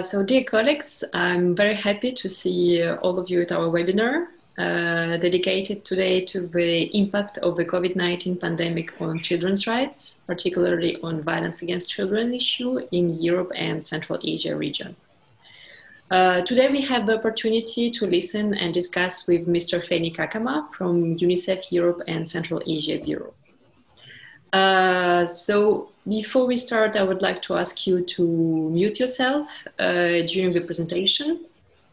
So dear colleagues, I'm very happy to see all of you at our webinar dedicated today to the impact of the COVID-19 pandemic on children's rights, particularly on violence against children issue in Europe and Central Asia region. Today we have the opportunity to listen and discuss with Mr. Phenny Kakama from UNICEF Europe and Central Asia Bureau. So before we start, I would like to ask you to mute yourself during the presentation.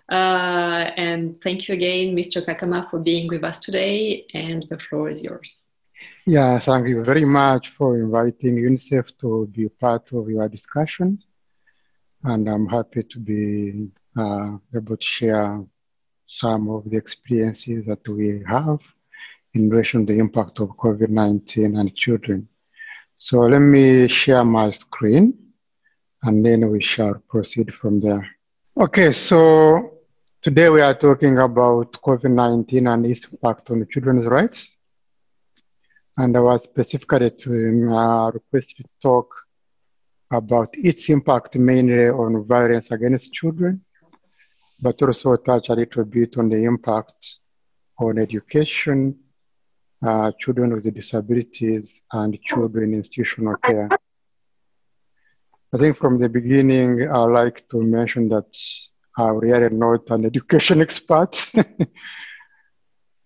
And thank you again, Mr. Kakama, for being with us today, and the floor is yours. Yeah, thank you very much for inviting UNICEF to be part of your discussion. And I'm happy to be able to share some of the experiences that we have in relation to the impact of COVID-19 on children. So let me share my screen, and then we shall proceed from there. Okay, so today we are talking about COVID-19 and its impact on children's rights. And I was specifically requested to talk about its impact mainly on violence against children, but also touch a little bit on the impact on education, children with disabilities, and children in institutional care. I think from the beginning, I like to mention that I'm really not an education expert.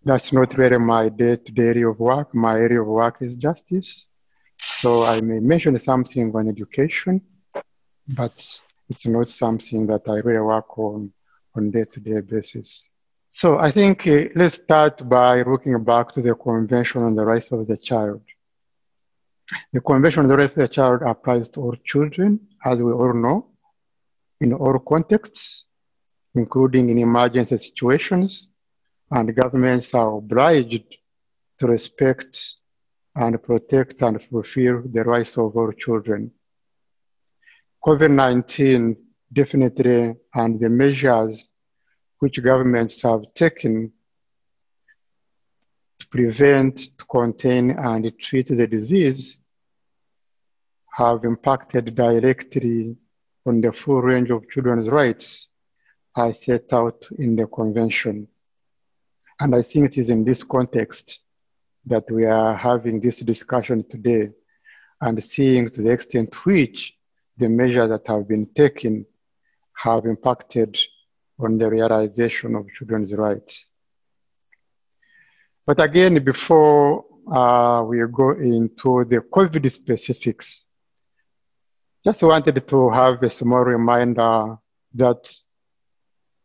That's not really my day-to-day area of work. My area of work is justice. So I may mention something on education, but it's not something that I really work on day-to-day basis. So I think let's start by looking back to the Convention on the Rights of the Child. The Convention on the Rights of the Child applies to all children, as we all know, in all contexts, including in emergency situations, and governments are obliged to respect and protect and fulfill the rights of all children. COVID-19 definitely, and the measures which governments have taken to prevent, to contain, and treat the disease have impacted directly on the full range of children's rights as set out in the Convention. And I think it is in this context that we are having this discussion today and seeing to the extent to which the measures that have been taken have impacted on the realization of children's rights. But again, before we go into the COVID specifics, just wanted to have a small reminder that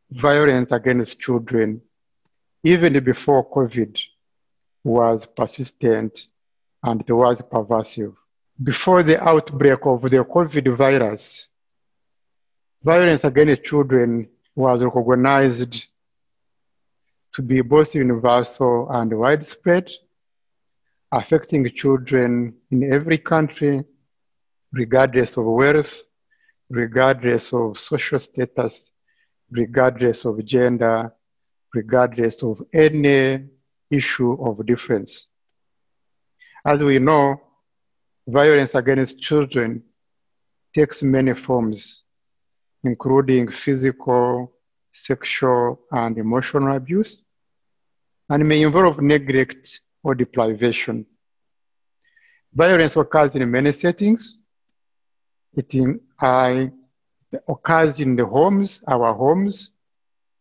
violence against children, even before COVID, was persistent and it was pervasive. Before the outbreak of the COVID virus, violence against children was recognized to be both universal and widespread, affecting children in every country, regardless of wealth, regardless of social status, regardless of gender, regardless of any issue of difference. As we know, violence against children takes many forms, including physical, sexual, and emotional abuse, and may involve neglect or deprivation. Violence occurs in many settings. It occurs in the homes, our homes,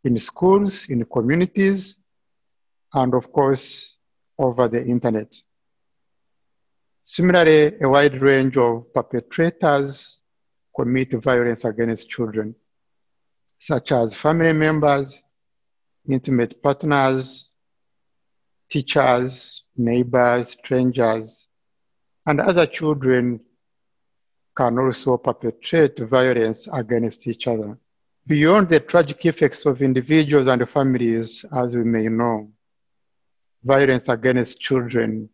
in schools, in communities, and of course, over the internet. Similarly, a wide range of perpetrators commit violence against children, such as family members, intimate partners, teachers, neighbors, strangers, and other children can also perpetrate violence against each other. Beyond the tragic effects of individuals and families, as we may know, violence against children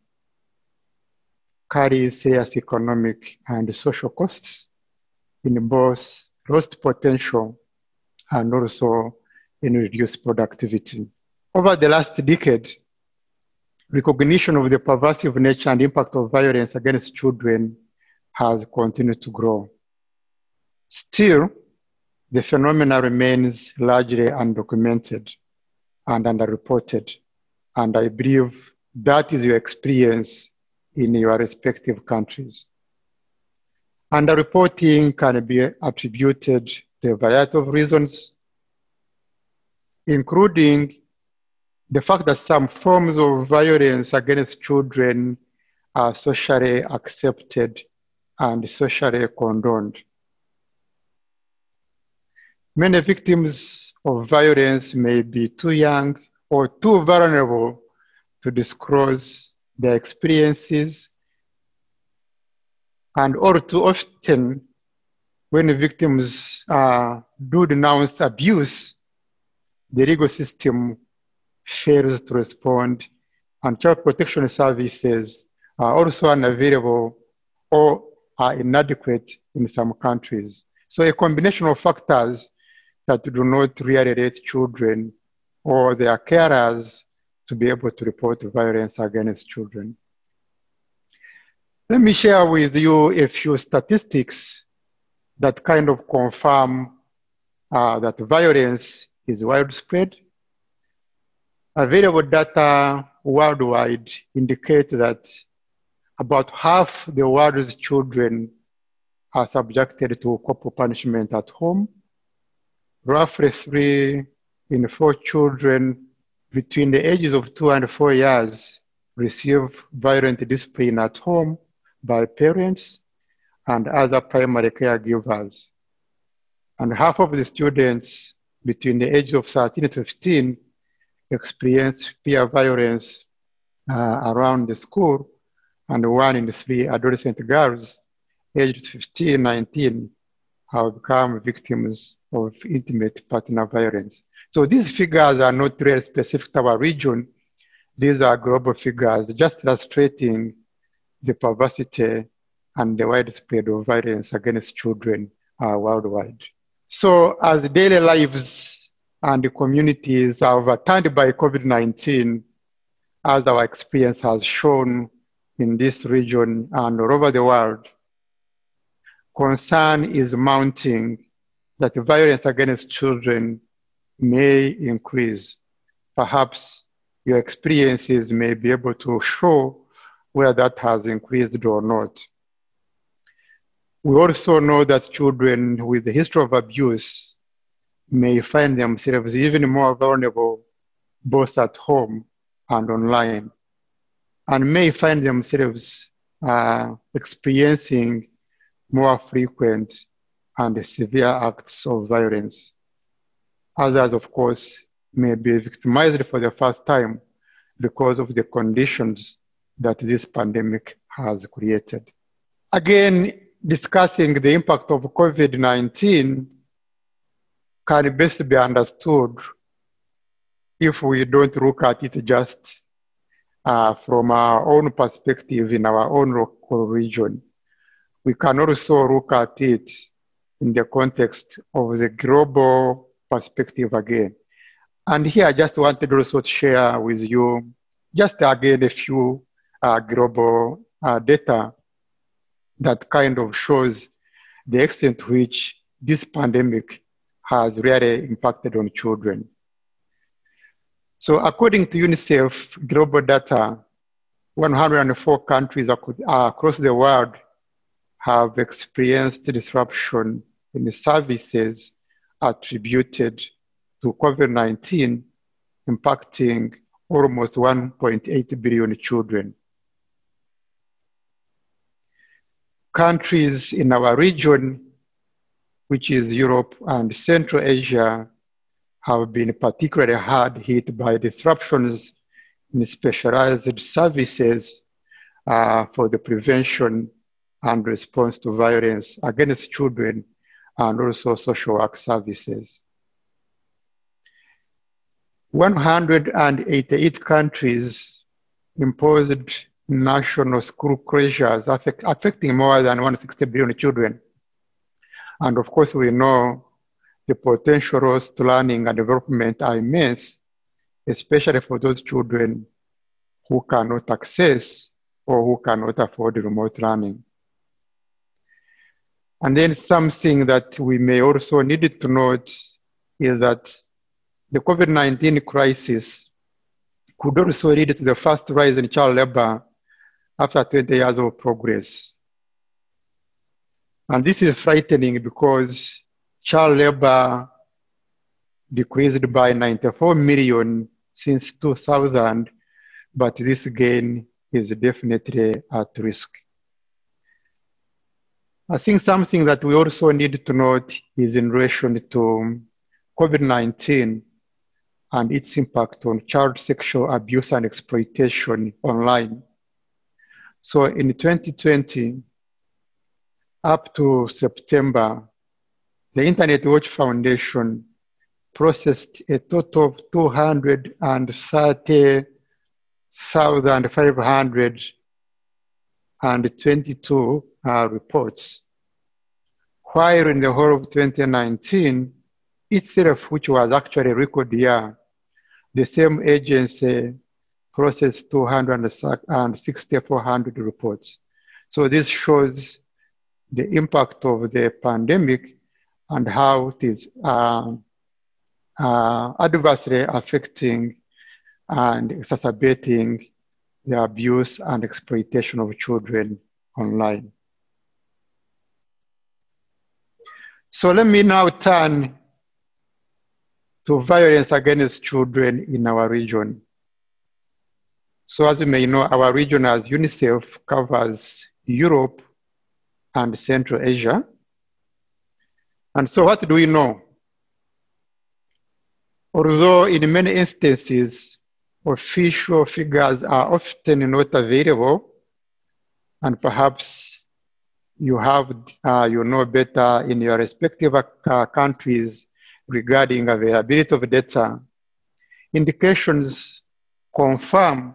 carries serious economic and social costs in both lost potential and also in reduced productivity. Over the last decade, recognition of the pervasive nature and impact of violence against children has continued to grow. Still, the phenomenon remains largely undocumented and underreported. And I believe that is your experience in your respective countries. Underreporting can be attributed to a variety of reasons, including the fact that some forms of violence against children are socially accepted and socially condoned. Many victims of violence may be too young or too vulnerable to disclose their experiences, and all too often, when victims do denounce abuse, the legal system fails to respond, and child protection services are also unavailable or are inadequate in some countries. So a combination of factors that do not really let children or their carers to be able to report violence against children. Let me share with you a few statistics that kind of confirm that violence is widespread. Available data worldwide indicate that about half the world's children are subjected to corporal punishment at home. Roughly 3 in 4 children between the ages of 2 and 4 years receive violent discipline at home by parents and other primary caregivers. And half of the students between the ages of 13 to 15 experience peer violence around the school, and 1 in 3 adolescent girls aged 15, 19 have become victims of intimate partner violence. So these figures are not really specific to our region. These are global figures, just illustrating the perversity and the widespread of violence against children worldwide. So as daily lives and the communities are overturned by COVID-19, as our experience has shown in this region and all over the world, concern is mounting that violence against children may increase. Perhaps your experiences may be able to show where that has increased or not. We also know that children with a history of abuse may find themselves even more vulnerable both at home and online, and may find themselves experiencing more frequent and severe acts of violence. Others, of course, may be victimized for the first time because of the conditions that this pandemic has created. Again, discussing the impact of COVID-19 can best be understood if we don't look at it just from our own perspective in our own local region. We can also look at it in the context of the global perspective again. And here I just wanted also to share with you just again a few global data that kind of shows the extent to which this pandemic has really impacted on children. So according to UNICEF global data, 104 countries across the world have experienced disruption in the services attributed to COVID-19, impacting almost 1.8 billion children. Countries in our region, which is Europe and Central Asia, have been particularly hard hit by disruptions in specialized services for the prevention and response to violence against children, and also social work services. 188 countries imposed national school closures affecting more than 160 billion children. And of course, we know the potential loss to learning and development are immense, especially for those children who cannot access or who cannot afford remote learning. And then something that we may also need to note is that the COVID-19 crisis could also lead to the first rise in child labor after 20 years of progress. And this is frightening because child labor decreased by 94 million since 2000, but this gain is definitely at risk. I think something that we also need to note is in relation to COVID-19 and its impact on child sexual abuse and exploitation online. So in 2020, up to September, the Internet Watch Foundation processed a total of 230,522 reports, while in the whole of 2019, itself, which was actually a record year, the same agency processed 2,400 reports. So this shows the impact of the pandemic and how it is adversely affecting and exacerbating the abuse and exploitation of children online. So let me now turn to violence against children in our region. So as you may know, our region as UNICEF covers Europe and Central Asia. And so what do we know? Although in many instances, official figures are often not available, and perhaps you know better in your respective countries regarding availability of data, indications confirm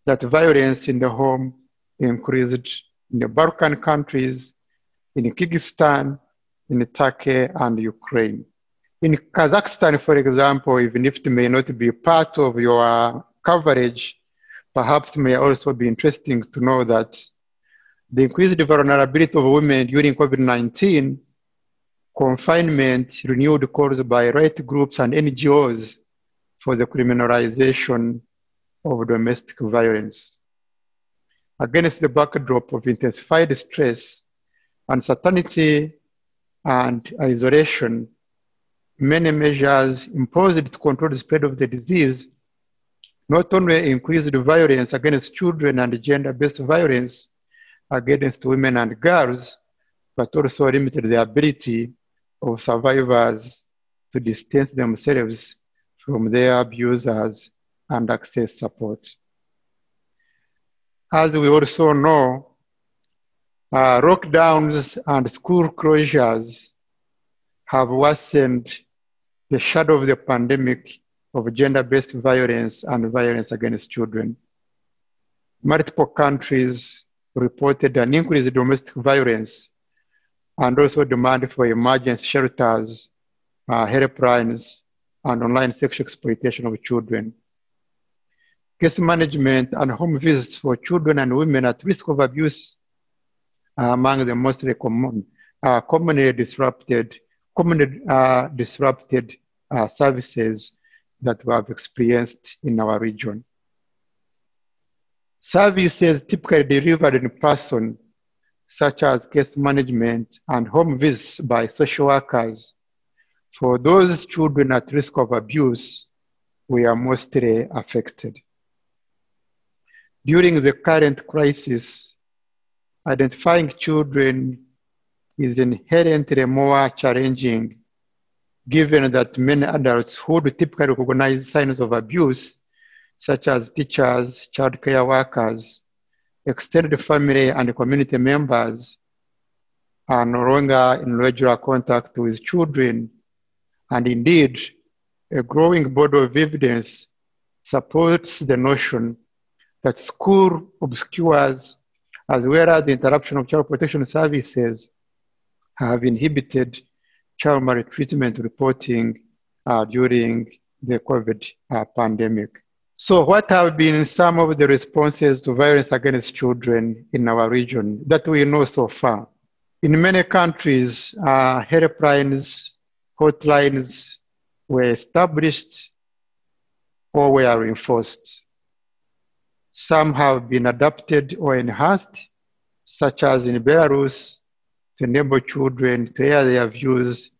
that violence in the home increased in the Balkan countries, in Kyrgyzstan, in Turkey, and Ukraine. In Kazakhstan, for example, even if it may not be part of your coverage, perhaps may also be interesting to know that the increased vulnerability of women during COVID-19, confinement, renewed calls by right groups and NGOs for the criminalization of domestic violence. Against the backdrop of intensified stress, uncertainty, and isolation, many measures imposed to control the spread of the disease not only increased violence against children and gender-based violence against women and girls, but also limited the ability of survivors to distance themselves from their abusers and access support. As we also know, lockdowns and school closures have worsened the shadow of the pandemic of gender-based violence and violence against children. Multiple countries reported an increase in domestic violence and also demand for emergency shelters, helplines, and online sexual exploitation of children. Case management and home visits for children and women at risk of abuse are among the most commonly disrupted services that we have experienced in our region. Services typically delivered in person, such as case management and home visits by social workers, for those children at risk of abuse, we are mostly affected. During the current crisis, identifying children is inherently more challenging, given that many adults who would typically recognize signs of abuse, such as teachers, child care workers, extended family and community members, are no longer in regular contact with children. And indeed, a growing body of evidence supports the notion that school obscures, as well as the interruption of child protection services, have inhibited child maltreatment reporting during the COVID pandemic. So what have been some of the responses to violence against children in our region that we know so far? In many countries, helplines, hotlines were established or were reinforced. Some have been adapted or enhanced, such as in Belarus, to enable children to air their views,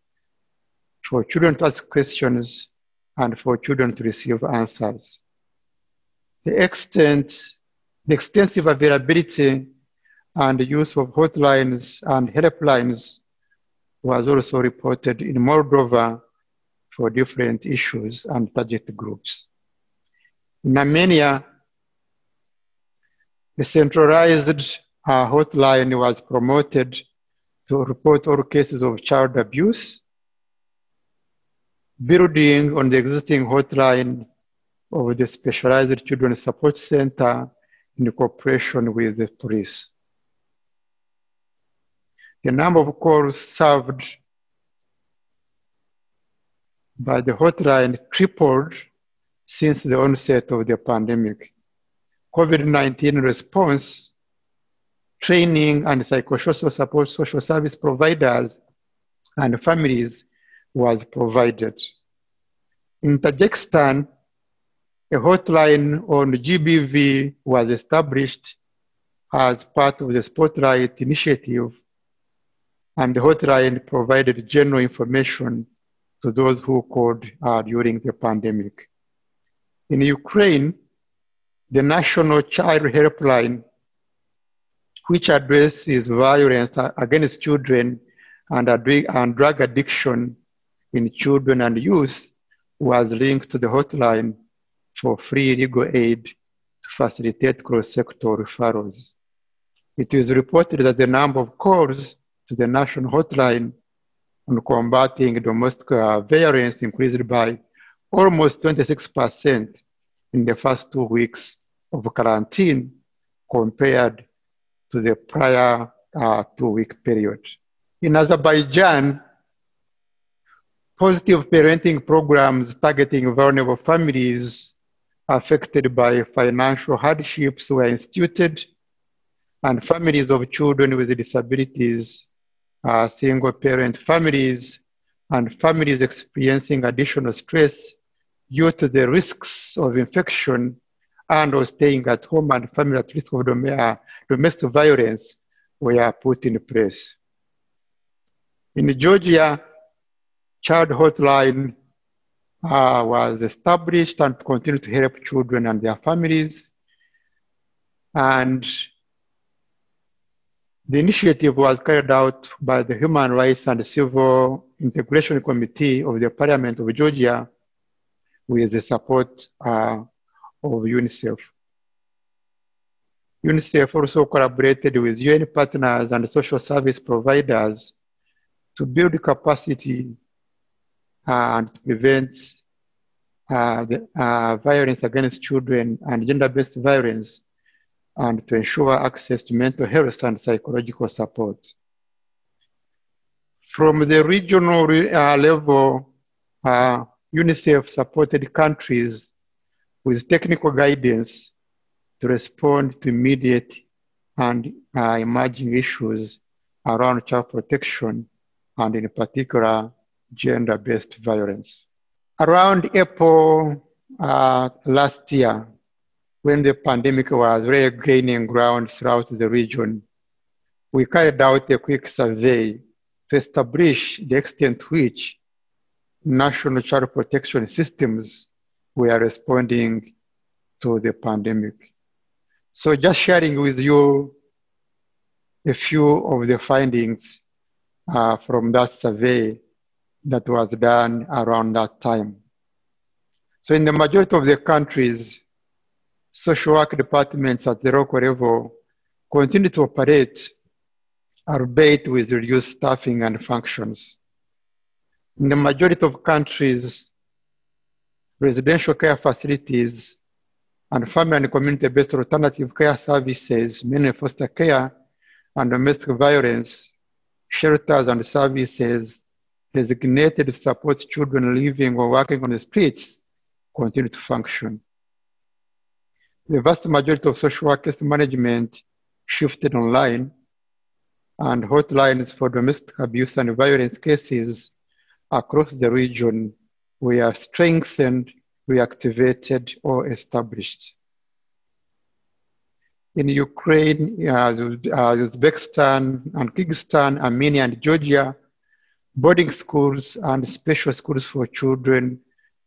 for children to ask questions, and for children to receive answers. The extensive availability and use of hotlines and helplines was also reported in Moldova for different issues and target groups. In Armenia, the centralized hotline was promoted to report all cases of child abuse, building on the existing hotline of the Specialized Children's Support Center in cooperation with the police. The number of calls served by the hotline tripled since the onset of the pandemic. COVID-19 response, training, and psychosocial support social service providers and families was provided. In Tajikistan, a hotline on GBV was established as part of the Spotlight initiative, and the hotline provided general information to those who called during the pandemic. In Ukraine, the National Child Helpline, which addresses violence against children and drug addiction in children and youth, was linked to the hotline for free legal aid to facilitate cross-sector referrals. It is reported that the number of calls to the national hotline on combating domestic violence increased by almost 26% in the first 2 weeks of quarantine compared to the prior 2-week period. In Azerbaijan, positive parenting programs targeting vulnerable families affected by financial hardships were instituted, and families of children with disabilities, single-parent families, and families experiencing additional stress due to the risks of infection and or staying at home and family at risk of domestic violence were put in place. In Georgia, Child Hotline was established and continued to help children and their families. And the initiative was carried out by the Human Rights and Civil Integration Committee of the Parliament of Georgia with the support of UNICEF. UNICEF also collaborated with UN partners and social service providers to build capacity and to prevent violence against children and gender-based violence, and to ensure access to mental health and psychological support. From the regional level, UNICEF supported countries with technical guidance to respond to immediate and emerging issues around child protection, and in particular, gender-based violence. Around April last year, when the pandemic was really gaining ground throughout the region, we carried out a quick survey to establish the extent to which national child protection systems were responding to the pandemic. So just sharing with you a few of the findings from that survey that was done around that time. So in the majority of the countries, social work departments at the local level continue to operate, albeit with reduced staffing and functions. In the majority of countries, residential care facilities and family and community-based alternative care services, mainly foster care and domestic violence, shelters and services designated to support children living or working on the streets continue to function. The vast majority of social work case management shifted online, and hotlines for domestic abuse and violence cases across the region were strengthened, reactivated, or established. In Ukraine, Uzbekistan, and Kyrgyzstan, Armenia, and Georgia, boarding schools and special schools for children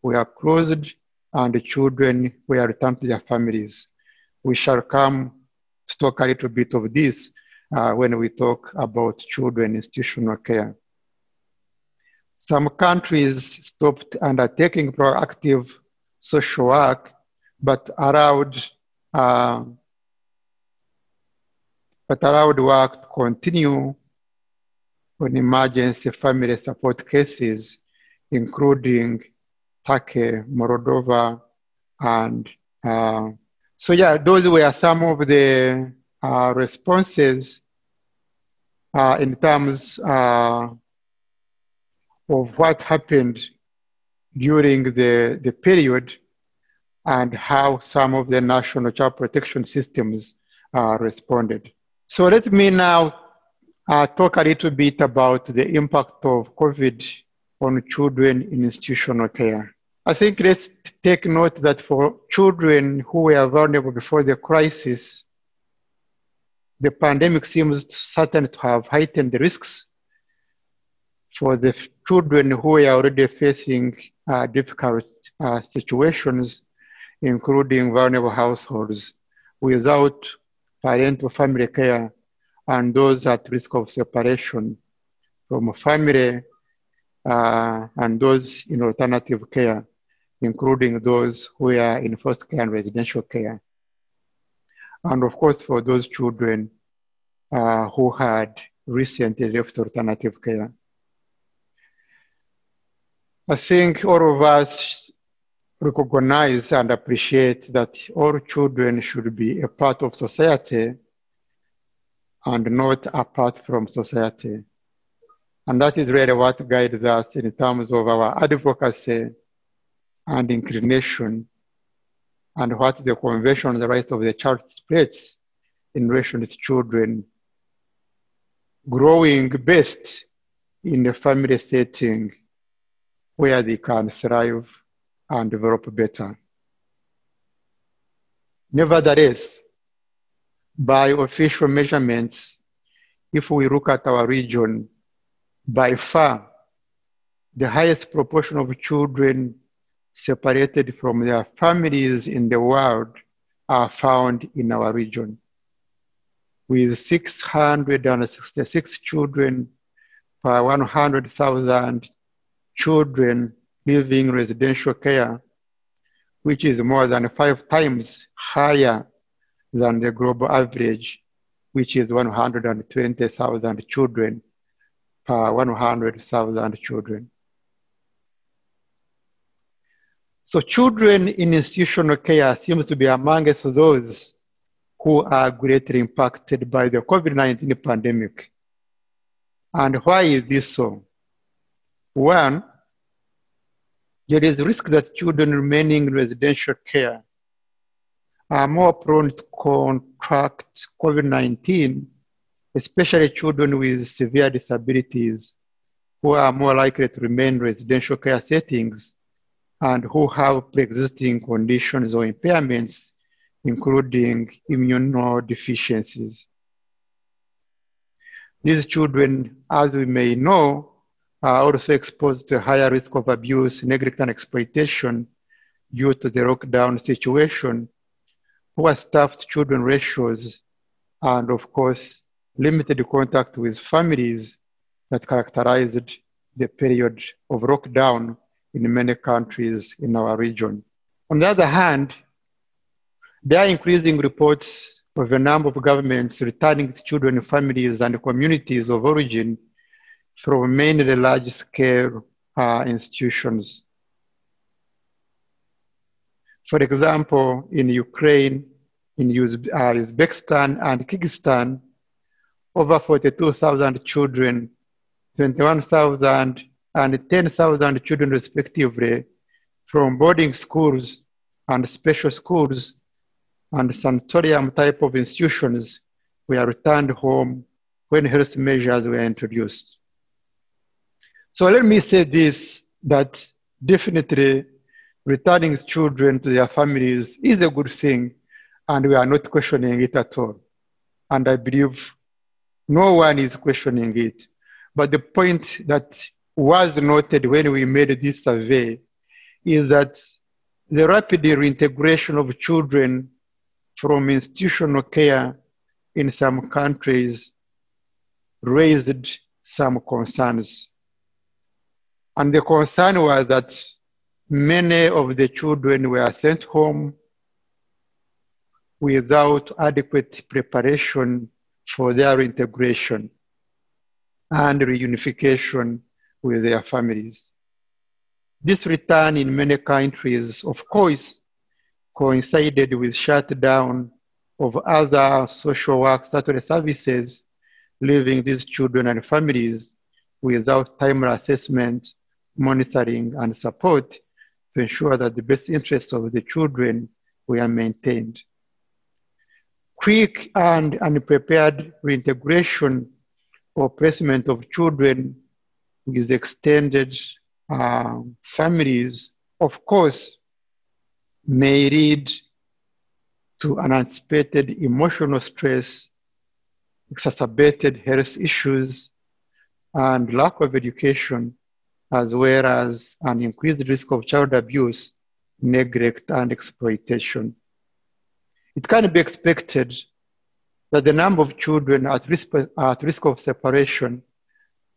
were closed and the children were returned to their families. We shall come to talk a little bit of this when we talk about children institutional care. Some countries stopped undertaking proactive social work, but allowed work to continue on emergency family support cases, including Turkey, Moldova, and so yeah, those were some of the responses in terms of what happened during the period and how some of the national child protection systems responded. So let me now talk a little bit about the impact of COVID on children in institutional care. I think let's take note that for children who were vulnerable before the crisis, the pandemic seems certain to have heightened the risks for the children who were already facing difficult situations, including vulnerable households without parental family care and those at risk of separation from family and those in alternative care, including those who are in foster care and residential care. And of course, for those children who had recently left alternative care. I think all of us recognize and appreciate that all children should be a part of society and not apart from society. And that is really what guides us in terms of our advocacy and inclination and what the Convention on the Rights of the Child states in relation to children growing best in a family setting where they can thrive and develop better. Nevertheless, by official measurements, if we look at our region, by far, the highest proportion of children separated from their families in the world are found in our region, with 666 children per 100,000 children living residential care, which is more than 5 times higher than the global average, which is 120,000 children per 100,000 children. So children in institutional care seems to be amongst those who are greatly impacted by the COVID-19 pandemic. And why is this so? One, there is risk that children remaining in residential care are more prone to contract COVID-19, especially children with severe disabilities who are more likely to remain in residential care settings and who have pre-existing conditions or impairments, including immunodeficiencies. These children, as we may know, are also exposed to a higher risk of abuse, neglect, and exploitation due to the lockdown situation, poor staffed children ratios, and of course, limited contact with families that characterized the period of lockdown in many countries in our region. On the other hand, there are increasing reports of a number of governments returning children, families, and communities of origin from mainly large-scale institutions. For example, in Ukraine, in Uzbekistan and Kyrgyzstan, over 42,000 children, 21,000 and 10,000 children respectively from boarding schools and special schools and sanatorium type of institutions were returned home when health measures were introduced. So let me say this, that definitely returning children to their families is a good thing, and we are not questioning it at all. And I believe no one is questioning it. But the point that was noted when we made this survey is that the rapid reintegration of children from institutional care in some countries raised some concerns. And the concern was that many of the children were sent home without adequate preparation for their reintegration and reunification with their families. This return in many countries, of course, coincided with shutdown of other social work services, leaving these children and families without timely assessment, monitoring, and support to ensure that the best interests of the children were maintained. Quick and unprepared reintegration or placement of children with extended families, of course, may lead to unanticipated emotional stress, exacerbated health issues, and lack of education, as well as an increased risk of child abuse, neglect, and exploitation. It can be expected that the number of children at risk of separation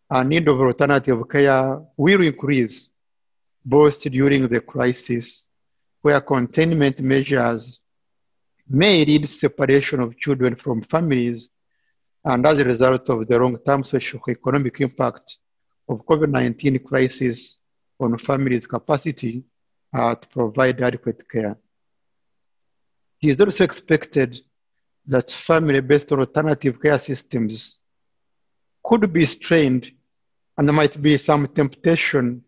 and need of alternative care will increase, both during the crisis, where containment measures may lead to separation of children from families, and as a result of the long-term socio-economic impact of COVID-19 crisis on families' capacity to provide adequate care. It is also expected that family-based alternative care systems could be strained, and there might be some temptation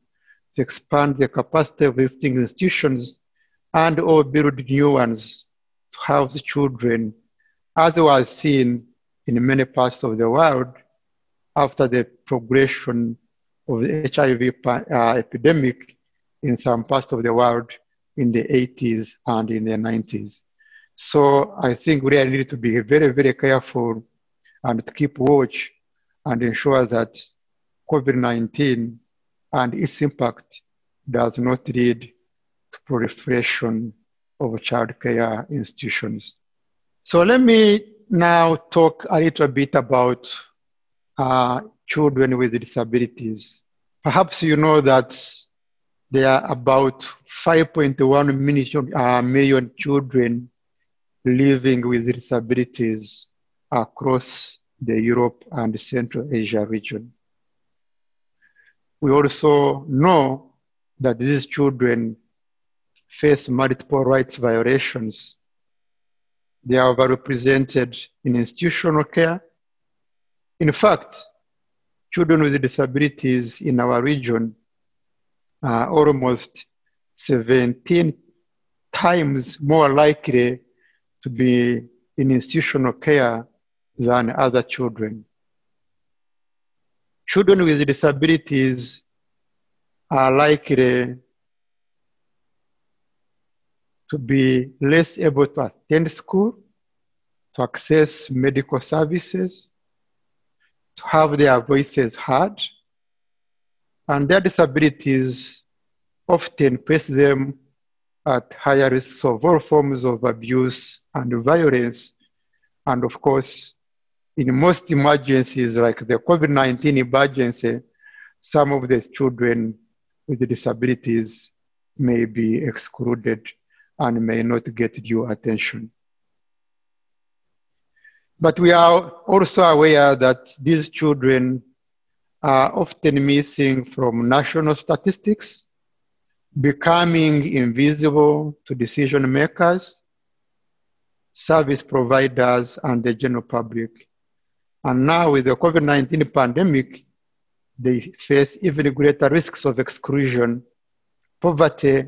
to expand the capacity of existing institutions and or build new ones to house children, as was seen in many parts of the world after the progression of the HIV epidemic in some parts of the world in the 80s and in the 90s. So I think we really need to be very, very careful and to keep watch and ensure that COVID-19 and its impact does not lead to proliferation of child care institutions. So let me now talk a little bit about children with disabilities. Perhaps you know that there are about 5.1 million children living with disabilities across the Europe and Central Asia region. We also know that these children face multiple rights violations. They are overrepresented in institutional care. In fact, children with disabilities in our region are almost 17 times more likely to be in institutional care than other children. Children with disabilities are likely to be less able to attend school, to access medical services, to have their voices heard, and their disabilities often place them at higher risks of all forms of abuse and violence. And of course, in most emergencies like the COVID-19 emergency, some of the children with disabilities may be excluded and may not get due attention. But we are also aware that these children are often missing from national statistics, becoming invisible to decision makers, service providers, and the general public. And now with the COVID-19 pandemic, they face even greater risks of exclusion, poverty,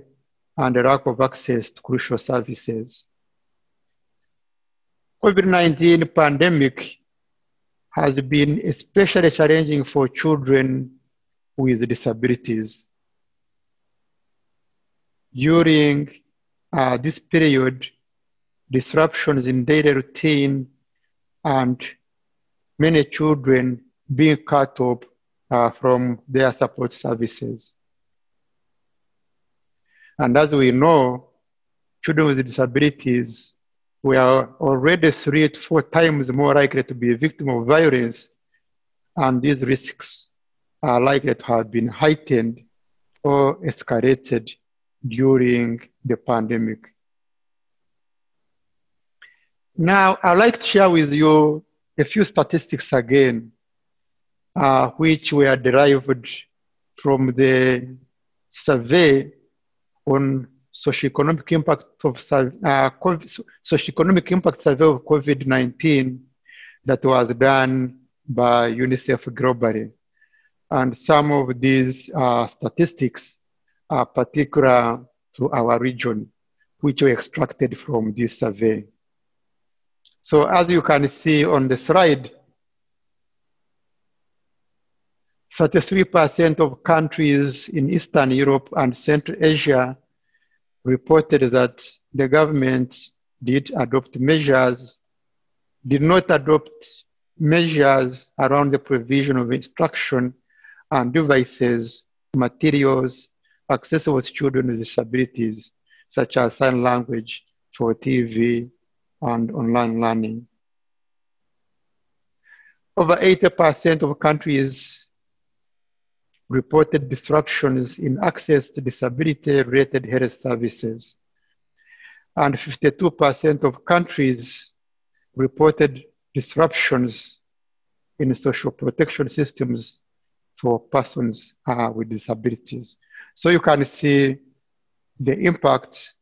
and a lack of access to crucial services. COVID-19 pandemic has been especially challenging for children with disabilities. During this period, disruptions in daily routine and many children being cut off from their support services. And as we know, children with disabilities were already 3 to 4 times more likely to be a victim of violence, and these risks are likely to have been heightened or escalated during the pandemic. Now, I'd like to share with you a few statistics again, which were derived from the survey on socioeconomic impact of socioeconomic impact survey of COVID-19 that was done by UNICEF globally. And some of these statistics are particular to our region, which were extracted from this survey. So as you can see on the slide, 33% of countries in Eastern Europe and Central Asia reported that the government did not adopt measures around the provision of instruction and devices, materials accessible to children with disabilities, such as sign language for TV and online learning. Over 80% of countries reported disruptions in access to disability-related health services. And 52% of countries reported disruptions in social protection systems for persons with disabilities. So you can see the impact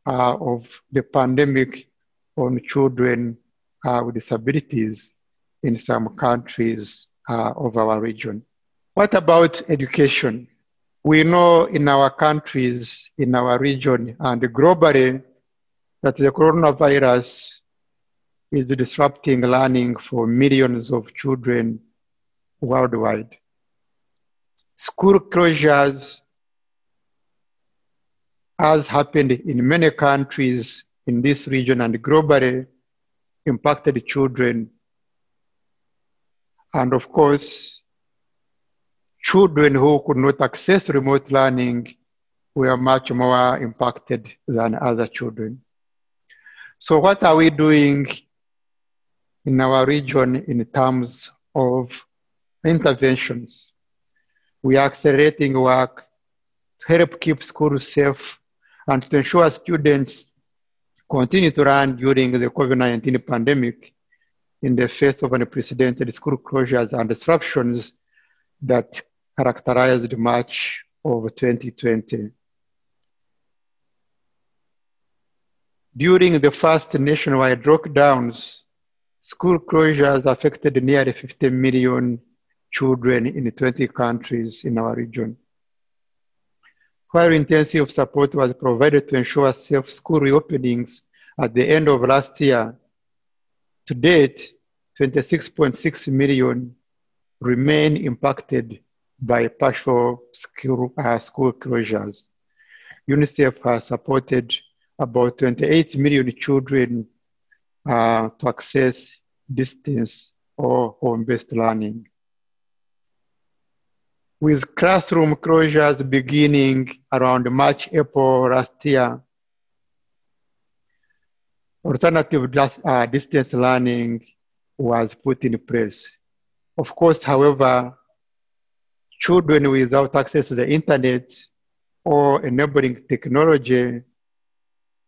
of the pandemic on children with disabilities in some countries of our region. What about education? We know in our countries, in our region, and globally, that the coronavirus is disrupting learning for millions of children worldwide. School closures, as happened in many countries in this region and globally, impacted children. And of course, children who could not access remote learning were much more impacted than other children. So what are we doing in our region in terms of interventions? We are accelerating work to help keep schools safe and to ensure students continue to learn during the COVID-19 pandemic in the face of unprecedented school closures and disruptions that characterized March of 2020. During the first nationwide lockdowns, school closures affected nearly 50 million children in 20 countries in our region. While intensive support was provided to ensure safe school reopenings at the end of last year, to date, 26.6 million remain impacted by partial school closures. UNICEF has supported about 28 million children to access distance or home-based learning. With classroom closures beginning around March, April last year, alternative distance learning was put in place. Of course, however, children without access to the internet or enabling technology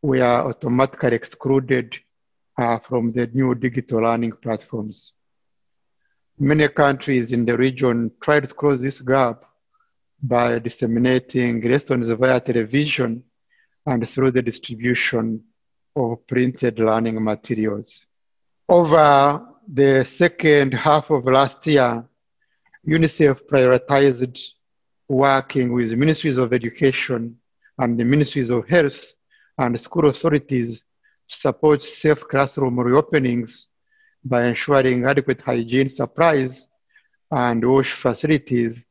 were automatically excluded from the new digital learning platforms. Many countries in the region tried to close this gap by disseminating lessons via television and through the distribution of printed learning materials. Over the second half of last year, UNICEF prioritized working with ministries of education and the ministries of health and school authorities to support safe classroom reopenings by ensuring adequate hygiene supplies and wash facilities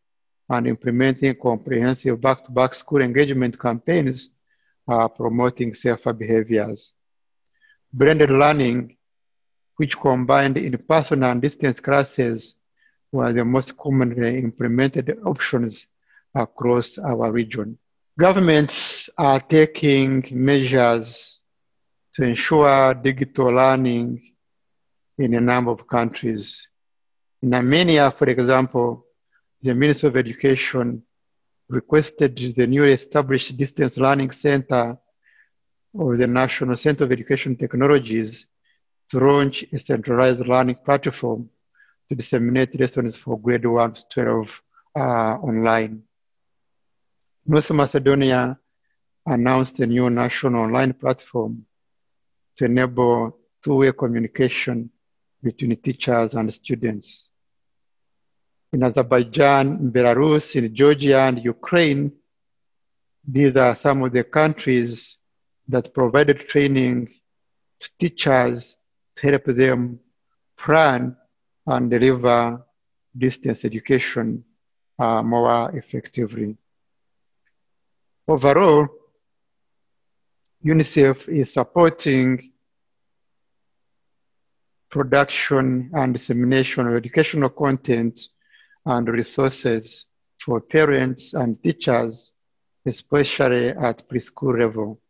and implementing comprehensive back-to-back school engagement campaigns promoting safer behaviors. Blended learning, which combined in-person and distance classes, were the most commonly implemented options across our region. Governments are taking measures to ensure digital learning in a number of countries. In Armenia, for example, the Ministry of Education requested the newly established Distance Learning Center of the National Center of Education Technologies to launch a centralized learning platform to disseminate lessons for grade 1 to 12 online. North Macedonia announced a new national online platform to enable two-way communication between teachers and students. In Azerbaijan, in Belarus, in Georgia, and Ukraine, these are some of the countries that provided training to teachers to help them plan and deliver distance education more effectively. Overall, UNICEF is supporting production and dissemination of educational content and resources for parents and teachers, especially at preschool level.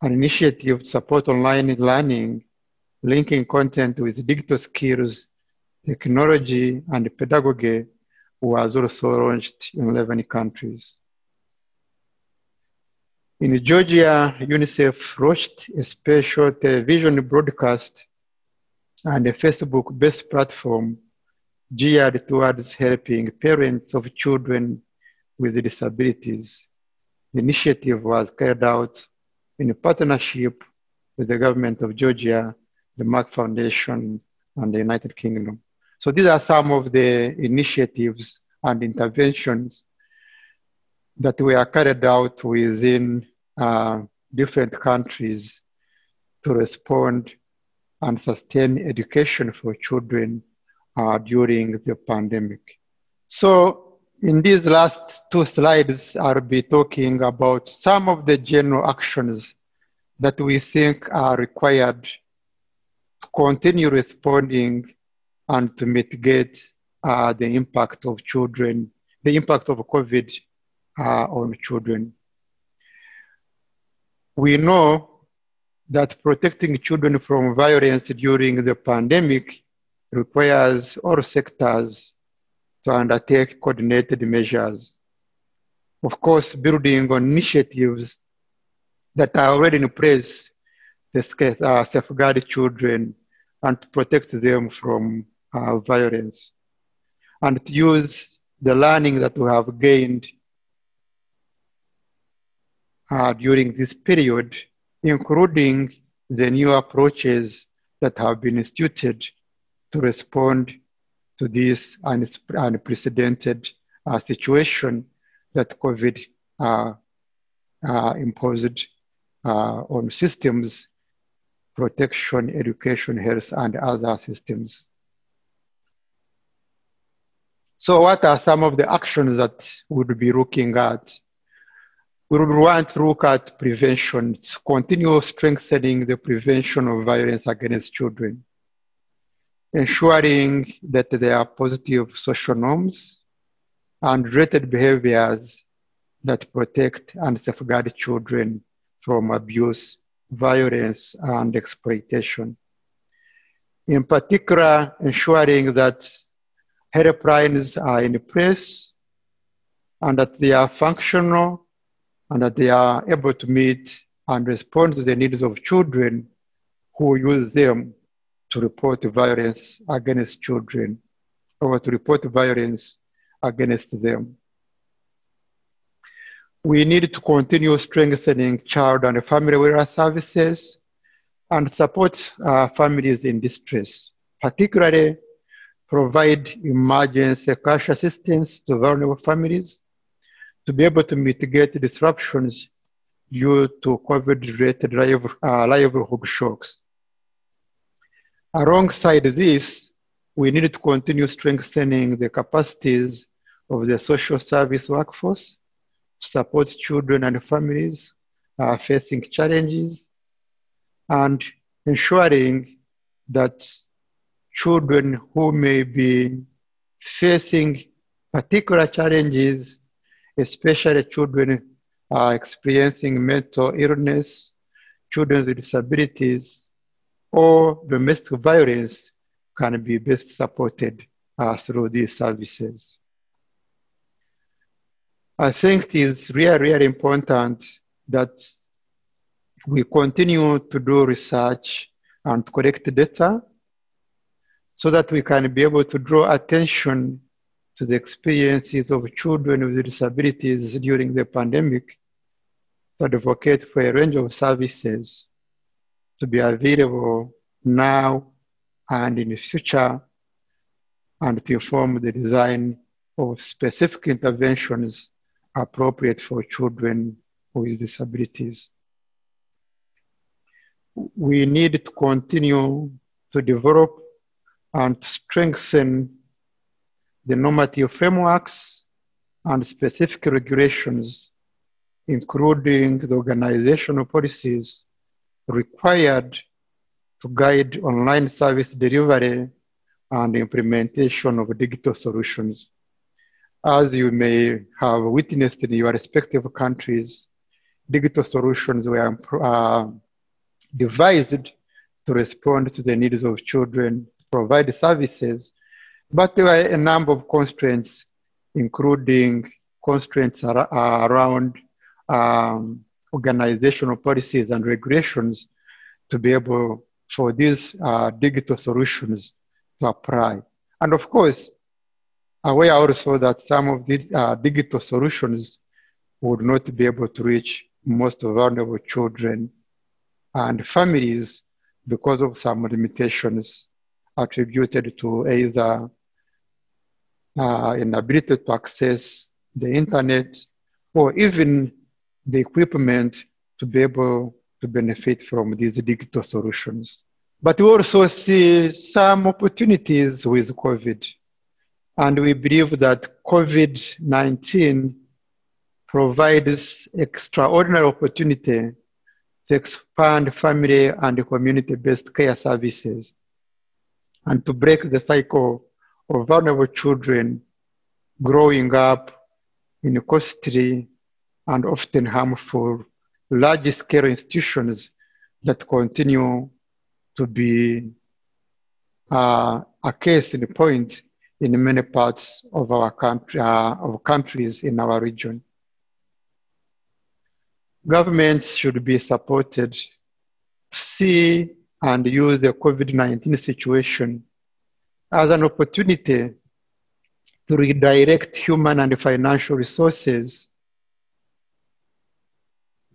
An initiative to support online learning, linking content with digital skills, technology, and pedagogy was also launched in 11 countries. In Georgia, UNICEF launched a special television broadcast and a Facebook-based platform geared towards helping parents of children with disabilities. The initiative was carried out in partnership with the government of Georgia, the Mark Foundation, and the United Kingdom. So these are some of the initiatives and interventions that were carried out within different countries to respond and sustain education for children during the pandemic. So in these last two slides, I'll be talking about some of the general actions that we think are required to continue responding and to mitigate the impact of children, the impact of COVID on children. We know that protecting children from violence during the pandemic requires all sectors to undertake coordinated measures. Of course, building on initiatives that are already in place to safeguard children and to protect them from violence, and to use the learning that we have gained during this period, including the new approaches that have been instituted to respond to this unprecedented situation that COVID imposed on systems, protection, education, health, and other systems. So what are some of the actions that we would be looking at? We would want to look at prevention, to continue strengthening the prevention of violence against children, ensuring that there are positive social norms and related behaviors that protect and safeguard children from abuse, violence, and exploitation. In particular, ensuring that helplines are in place and that they are functional and that they are able to meet and respond to the needs of children who use them to report violence against children or to report violence against them. We need to continue strengthening child and family welfare services and support families in distress, particularly provide emergency cash assistance to vulnerable families to be able to mitigate disruptions due to COVID-related livelihood shocks. Alongside this, we need to continue strengthening the capacities of the social service workforce to support children and families facing challenges, and ensuring that children who may be facing particular challenges, especially children experiencing mental illness, children with disabilities, or domestic violence, can be best supported through these services. I think it is really, really important that we continue to do research and collect data so that we can be able to draw attention to the experiences of children with disabilities during the pandemic, to advocate for a range of services to be available now and in the future, and to inform the design of specific interventions appropriate for children with disabilities. We need to continue to develop and strengthen the normative frameworks and specific regulations, including the organizational policies required to guide online service delivery and implementation of digital solutions. As you may have witnessed in your respective countries, digital solutions were devised to respond to the needs of children, provide services, but there were a number of constraints, including constraints around organizational policies and regulations to be able for these digital solutions to apply. And of course, aware also that some of these digital solutions would not be able to reach most vulnerable children and families because of some limitations attributed to either inability to access the internet or even the equipment to be able to benefit from these digital solutions. But we also see some opportunities with COVID. And we believe that COVID-19 provides extraordinary opportunity to expand family and community-based care services and to break the cycle of vulnerable children growing up in costly and often harmful large-scale institutions that continue to be a case in point in many parts of our country, of countries in our region. Governments should be supported to see and use the COVID-19 situation as an opportunity to redirect human and financial resources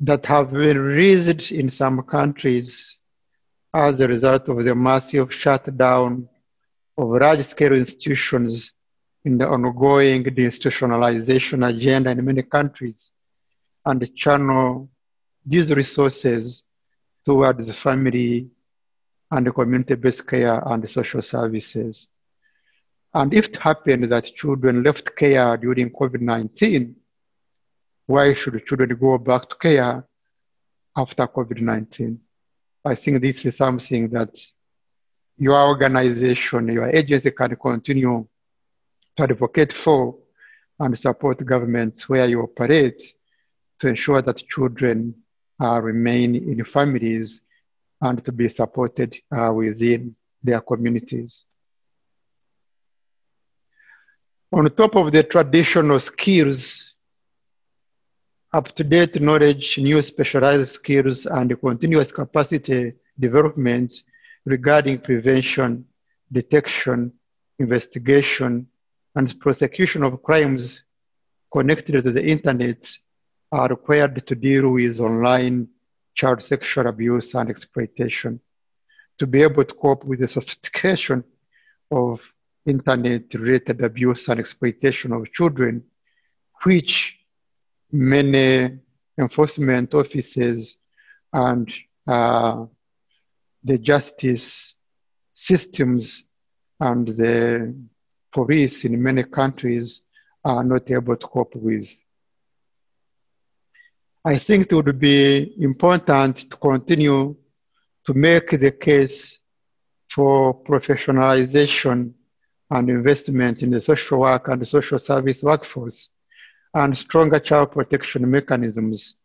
that have been raised in some countries as a result of the massive shutdown of large-scale institutions in the ongoing deinstitutionalization agenda in many countries, and channel these resources towards family and community-based care and social services. And if it happened that children left care during COVID-19, why should children go back to care after COVID-19? I think this is something that your organization, your agency can continue to advocate for and support governments where you operate to ensure that children remain in families and to be supported within their communities. On top of the traditional skills, up-to-date knowledge, new specialized skills, and continuous capacity development regarding prevention, detection, investigation, and prosecution of crimes connected to the internet are required to deal with online child sexual abuse and exploitation, to be able to cope with the sophistication of internet-related abuse and exploitation of children, which many enforcement offices and the justice systems and the police in many countries are not able to cope with. I think it would be important to continue to make the case for professionalization and investment in the social work and the social service workforce and stronger child protection mechanisms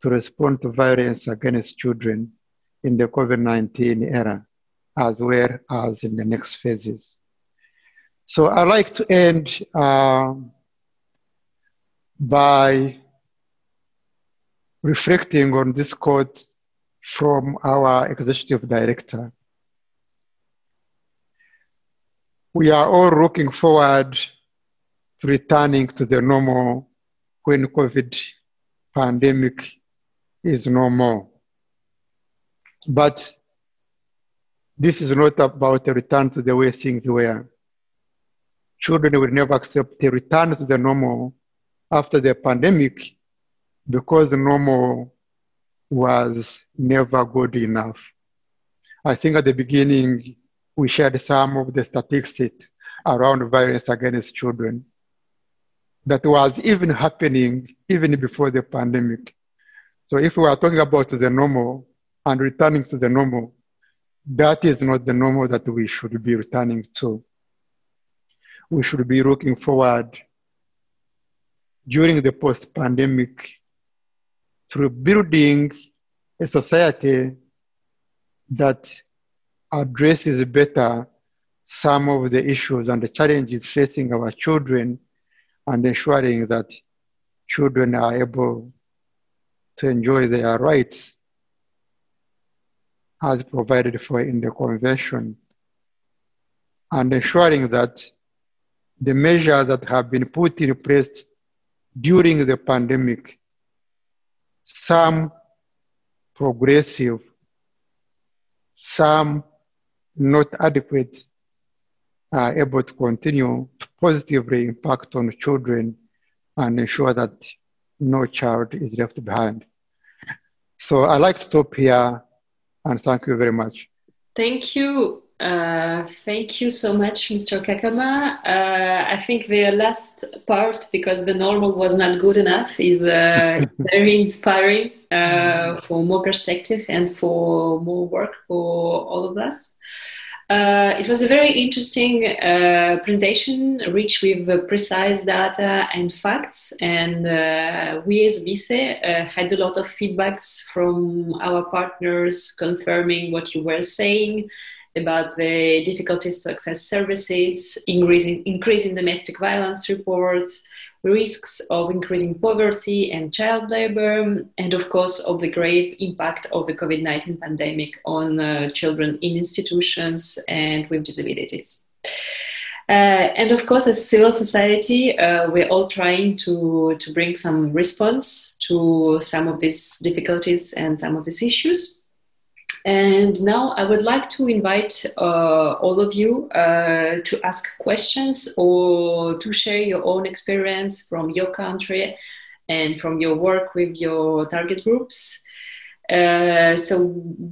to respond to violence against children in the COVID-19 era, as well as in the next phases. So I'd like to end by reflecting on this quote from our executive director. We are all looking forward to returning to the normal when COVID pandemic is no more. But this is not about a return to the way things were. Children will never accept a return to the normal after the pandemic because the normal was never good enough. I think at the beginning, we shared some of the statistics around violence against children that was even happening even before the pandemic. So if we are talking about the normal and returning to the normal, that is not the normal that we should be returning to. We should be looking forward during the post-pandemic to building a society that addresses better some of the issues and the challenges facing our children and ensuring that children are able to enjoy their rights as provided for in the convention, and ensuring that the measures that have been put in place during the pandemic, some progressive, some not adequate, are able to continue to positively impact on children and ensure that no child is left behind. So I'd like to stop here and thank you very much. Thank you. Thank you so much, Mr. Kakama. I think the last part, because the normal was not good enough, is very inspiring for more perspective and for more work for all of us. It was a very interesting presentation, rich with precise data and facts. And we as VICE had a lot of feedbacks from our partners confirming what you were saying about the difficulties to access services, increasing domestic violence reports, risks of increasing poverty and child labor, and of course of the grave impact of the COVID-19 pandemic on children in institutions and with disabilities. And of course, as civil society, we're all trying to bring some response to some of these difficulties and some of these issues. And now I would like to invite all of you to ask questions or to share your own experience from your country and from your work with your target groups. So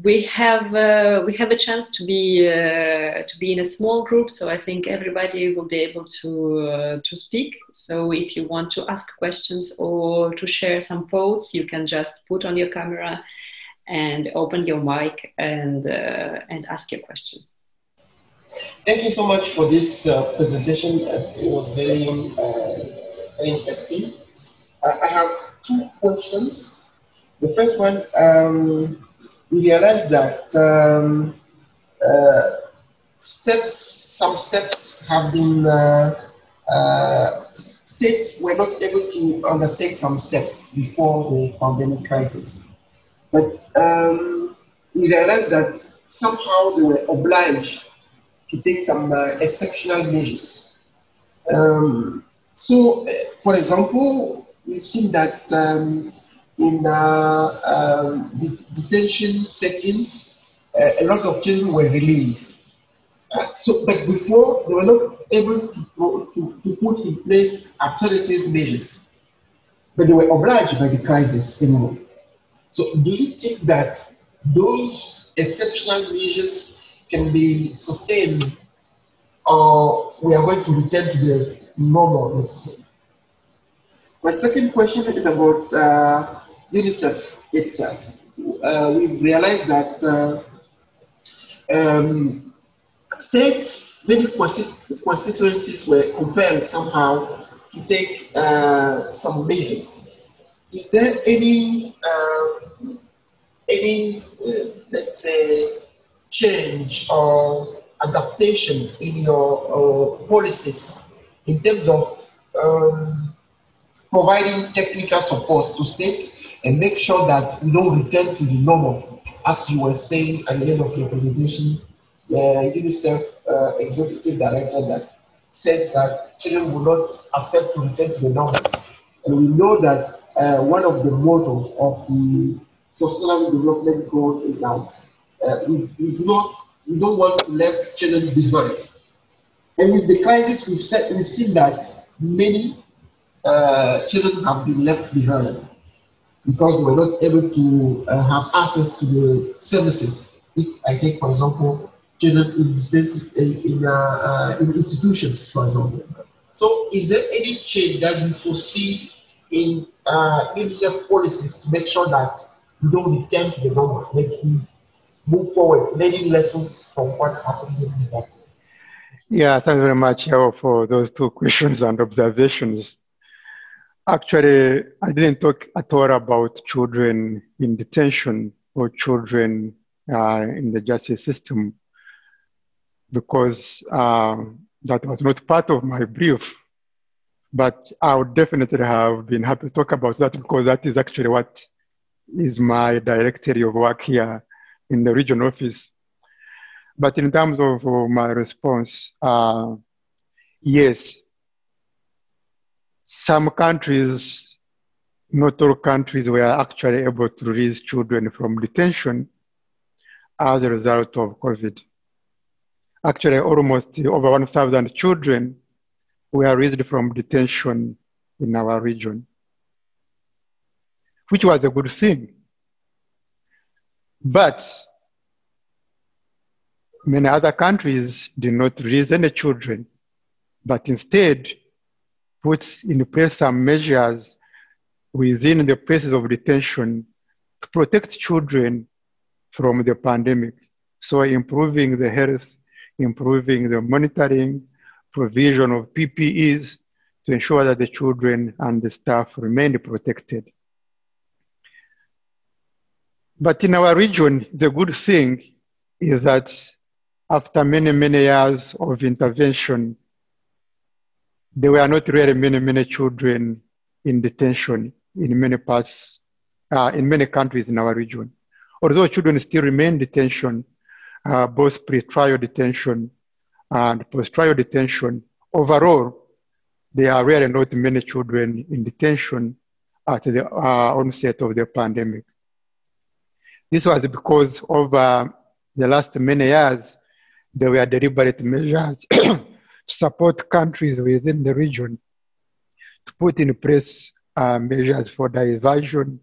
we have a chance to be in a small group. So I think everybody will be able to speak. So if you want to ask questions or to share some thoughts, you can just put on your camera and open your mic and ask your question. Thank you so much for this presentation. It was very interesting. I have two questions. The first one, we realized that some steps have been, states were not able to undertake some steps before the pandemic crisis. But we realized that somehow they were obliged to take some exceptional measures. So, for example, we've seen that in detention settings, a lot of children were released. But before, they were not able to put in place alternative measures. But they were obliged by the crisis anyway. So do you think that those exceptional measures can be sustained, or we are going to return to the normal, let's say. My second question is about UNICEF itself. We've realized that states, many constituencies were compelled somehow to take some measures. Is there any let's say, change or adaptation in your policies in terms of providing technical support to state and make sure that we don't return to the normal, as you were saying at the end of your presentation, the UNICEF executive director that said that children will not accept to return to the normal. And we know that one of the mottos of the Sustainable Development Goal is that we don't want to let children behind. And with the crisis, we've seen that many children have been left behind because they were not able to have access to the services. If I take, for example, children in institutions, for example. So, is there any change that you foresee in UNICEF policies to make sure that we don't return to the normal, make we move forward, learning lessons from what happened in the past? Yeah, thanks very much for those two questions and observations. Actually, I didn't talk at all about children in detention or children in the justice system because that was not part of my brief. But I would definitely have been happy to talk about that because that is actually what is my directory of work here in the region office. But in terms of my response, yes, some countries, not all countries, were actually able to release children from detention as a result of COVID. Actually, almost over 1,000 children were released from detention in our region, which was a good thing. But many other countries did not release any children, but instead put in place some measures within the places of detention to protect children from the pandemic. So improving the health, improving the monitoring, provision of PPEs to ensure that the children and the staff remain protected. But in our region, the good thing is that after many, many years of intervention, there were not really many children in detention in many parts, in many countries in our region. Although children still remain in detention, both pre-trial detention and post-trial detention, overall, there are really not many children in detention at the onset of the pandemic. This was because over the last many years, there were deliberate measures to support countries within the region to put in place measures for diversion,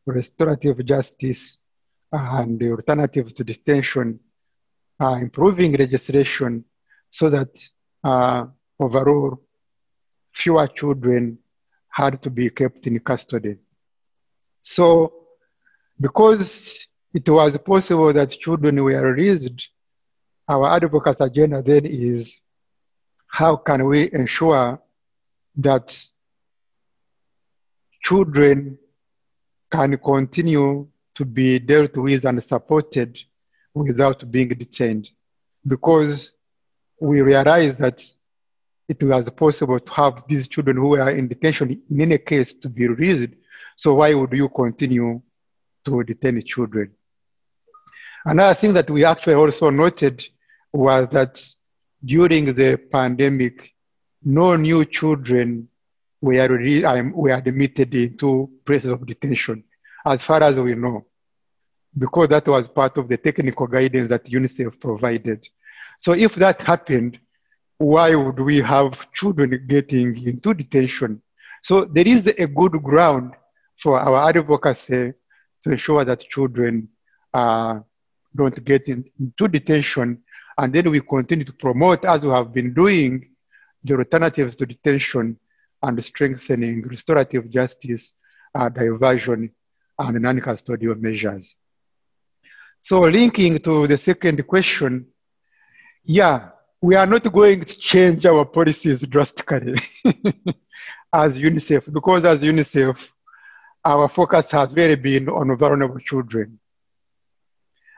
restorative justice, and the alternatives to detention, improving legislation so that overall fewer children had to be kept in custody. So because it was possible that children were released, our advocacy agenda then is how can we ensure that children can continue to be dealt with and supported without being detained? Because we realize that it was possible to have these children who were in detention in any case to be released. So why would you continue to detain children? Another thing that we actually also noted was that during the pandemic, no new children were admitted into places of detention, as far as we know, because that was part of the technical guidance that UNICEF provided. So if that happened, why would we have children getting into detention? So there is a good ground for our advocacy to ensure that children don't get into detention, and then we continue to promote, as we have been doing, the alternatives to detention and strengthening restorative justice, diversion, and non-custodial measures. So linking to the second question, yeah, we are not going to change our policies drastically as UNICEF, because as UNICEF, our focus has really been on vulnerable children.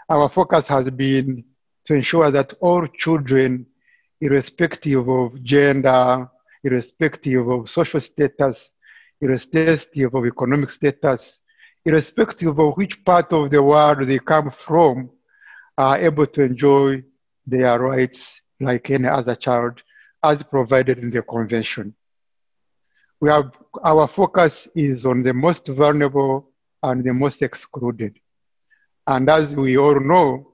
Our focus has been to ensure that all children, irrespective of gender, irrespective of social status, irrespective of economic status, irrespective of which part of the world they come from, are able to enjoy their rights like any other child as provided in the convention. Our focus is on the most vulnerable and the most excluded. And as we all know,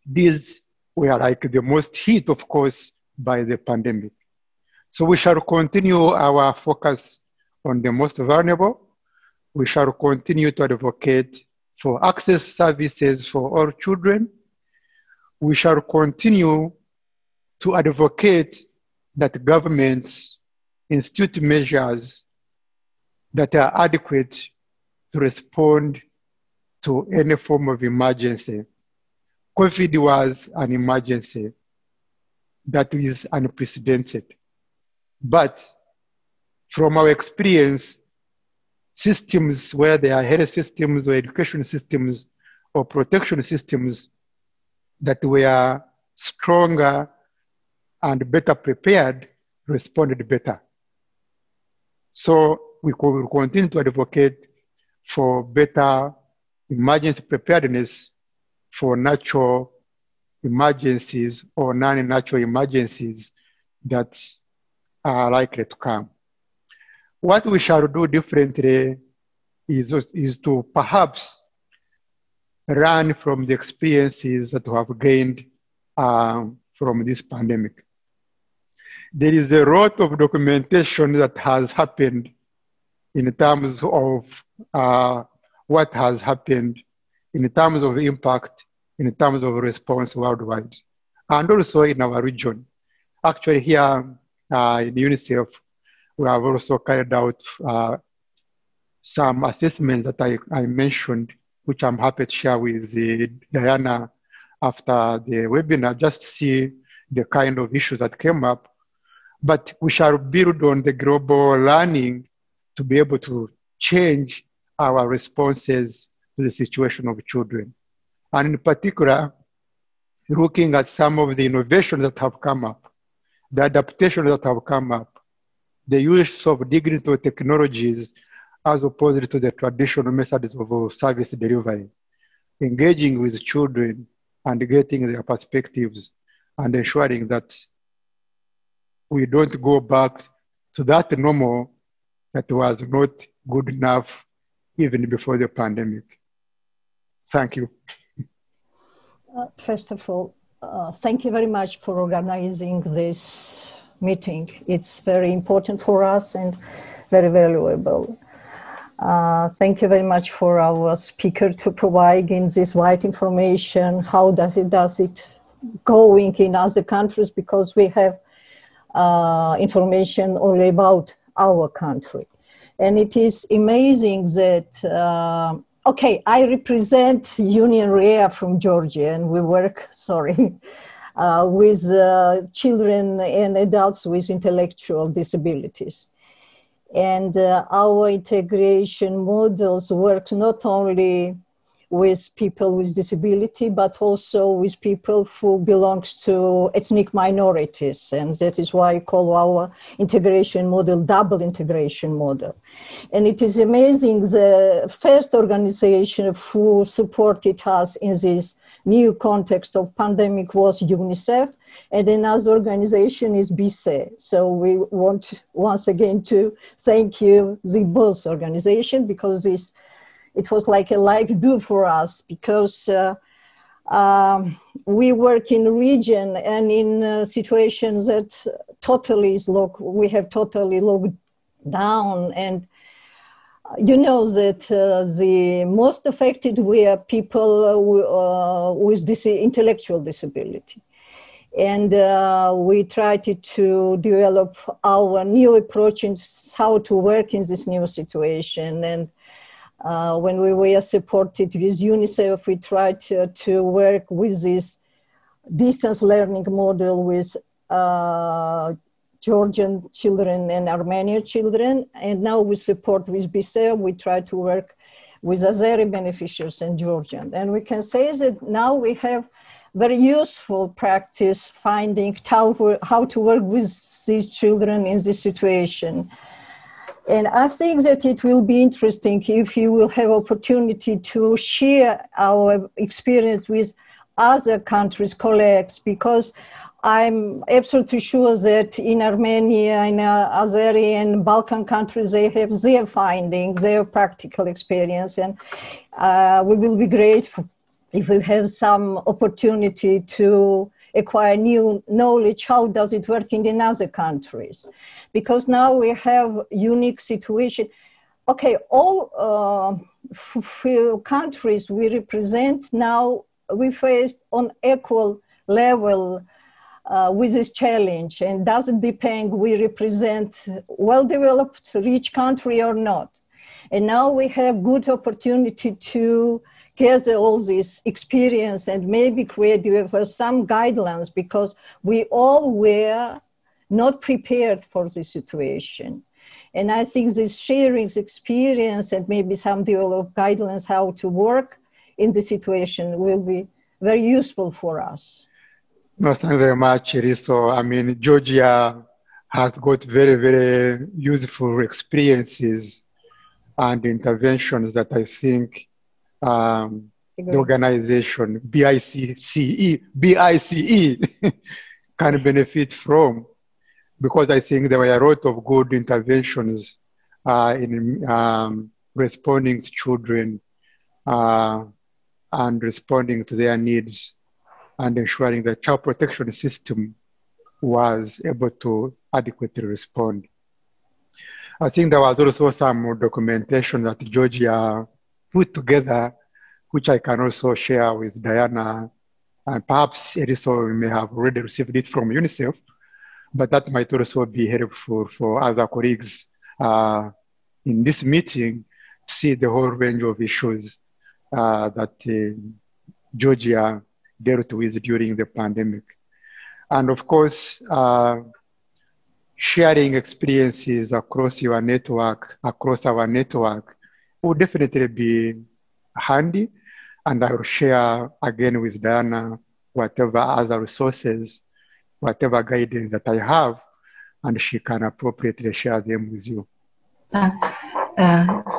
these were like the most hit, of course, by the pandemic. So we shall continue our focus on the most vulnerable. We shall continue to advocate for access services for all children. We shall continue to advocate that governments institute measures that are adequate to respond to any form of emergency. COVID was an emergency that is unprecedented. But from our experience, systems, where there are health systems or education systems or protection systems that were stronger and better prepared, responded better. So we will continue to advocate for better emergency preparedness for natural emergencies or non-natural emergencies that are likely to come. What we shall do differently is to perhaps learn from the experiences that we have gained from this pandemic. There is a lot of documentation that has happened in terms of what has happened, in terms of impact, in terms of response worldwide, and also in our region. Actually here in UNICEF, we have also carried out some assessments that I mentioned, which I'm happy to share with Diana after the webinar, just to see the kind of issues that came up. But we shall build on the global learning to be able to change our responses to the situation of children. And in particular, looking at some of the innovations that have come up, the adaptations that have come up, the use of digital technologies as opposed to the traditional methods of service delivery, engaging with children and getting their perspectives and ensuring that we don't go back to that normal that was not good enough even before the pandemic. Thank you. First of all, thank you very much for organizing this meeting. It's very important for us and very valuable. Thank you very much for our speaker to provide in this wide information. How does it going in other countries? Because we have information only about our country. And it is amazing that, okay, I represent Union REA from Georgia, and we work, with children and adults with intellectual disabilities. And our integration models work not only with people with disability, but also with people who belong to ethnic minorities. And that is why I call our integration model double integration model. And it is amazing, the first organization who supported us in this new context of pandemic was UNICEF, and another organization is BICE. So we want once again to thank you, the both organizations, because it was like a life do for us, because we work in region and in situations that totally is we have totally locked down, and you know that the most affected were people with intellectual disability. And we tried to develop our new approach in how to work in this new situation. And when we were supported with UNICEF, we tried to work with this distance learning model with Georgian children and Armenian children. And now we support with BCEF, we try to work with Azeri beneficiaries and Georgian. And we can say that now we have very useful practice finding how to work with these children in this situation. And I think that it will be interesting if you will have opportunity to share our experience with other countries, colleagues, because I'm absolutely sure that in Armenia, in Azeri and Balkan countries, they have their findings, their practical experience. And we will be grateful if we have some opportunity to acquire new knowledge, how does it work in other countries? Because now we have unique situation. Okay, all countries we represent now, we face on equal level with this challenge, and doesn't depend we represent well-developed, rich country or not. And now we have good opportunity to gather all this experience and maybe create some guidelines, because we all were not prepared for this situation. And I think this sharing experience and maybe some developed guidelines how to work in the situation will be very useful for us. No, thanks very much, Eriso. I mean, Georgia has got very, very useful experiences and interventions that I think the organization BICE can benefit from, because I think there were a lot of good interventions in responding to children and responding to their needs and ensuring the child protection system was able to adequately respond. I think there was also some documentation that Georgia put together, which I can also share with Diana, and perhaps Eriso may have already received it from UNICEF, but that might also be helpful for other colleagues in this meeting to see the whole range of issues that Georgia dealt with during the pandemic. And of course, sharing experiences across your network, across our network, would definitely be handy. And I will share again with Diana whatever other resources, whatever guidance that I have, and she can appropriately share them with you.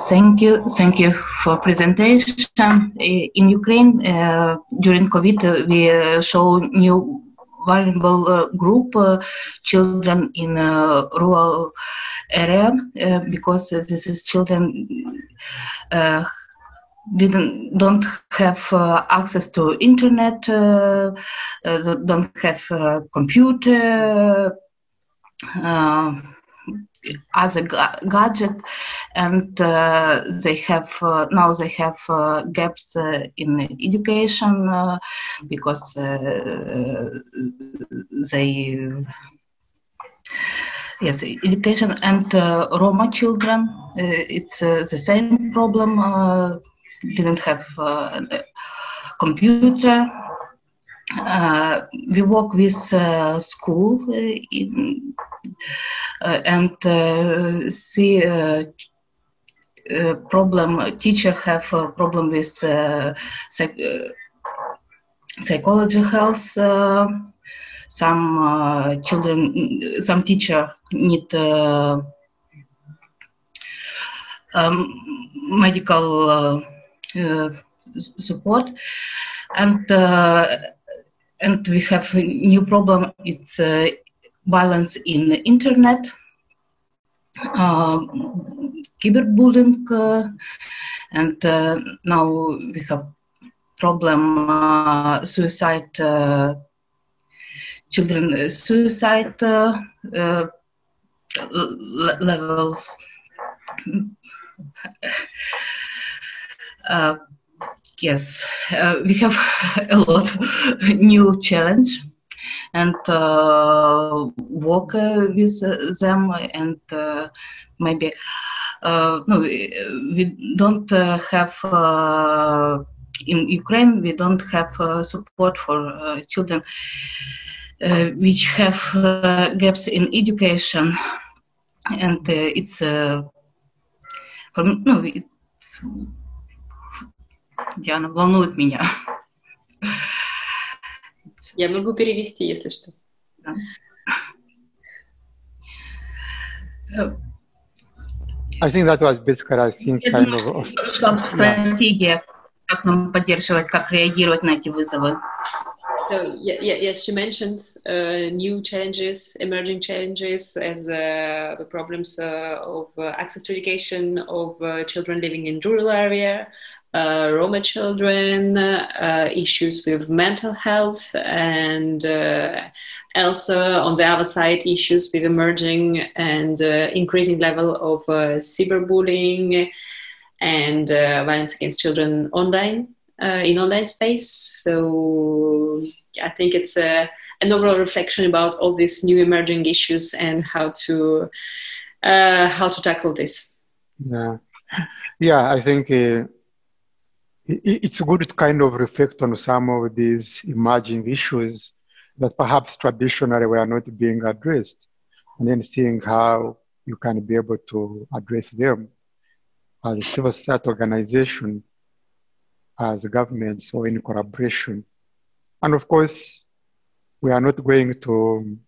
Thank you for presentation. In Ukraine, during COVID, we show new vulnerable group, children in rural area, because this is children don't have access to internet, don't have computer, as a gadget, and they have now they have gaps in education because education, and Roma children, it's the same problem, didn't have computer. We work with school and see problem. Teacher have a problem with psychology health. Some children, some teacher need medical support, and we have a new problem. It's violence in the internet, cyberbullying, and now we have problem suicide, children suicide level. Yes, we have a lot of new challenge and work with them, and maybe no, we don't have in Ukraine. We don't have support for children which have gaps in education, and it's no, it's Диана, волнует меня. Я могу перевести, если что. I think that was basically, I think, kind of... Стратегия, как нам поддерживать, как реагировать на эти вызовы. So yes, she mentioned new challenges, emerging challenges as the problems of access to education of children living in rural area, Roma children, issues with mental health, and also on the other side, issues with emerging and increasing level of cyberbullying and violence against children online. In online space. So I think it's an overall reflection about all these new emerging issues and how to tackle this. Yeah, I think it's good to kind of reflect on some of these emerging issues that perhaps traditionally were not being addressed, and then seeing how you can be able to address them as a civil society organization, as governments, or in collaboration. And of course, we are not going to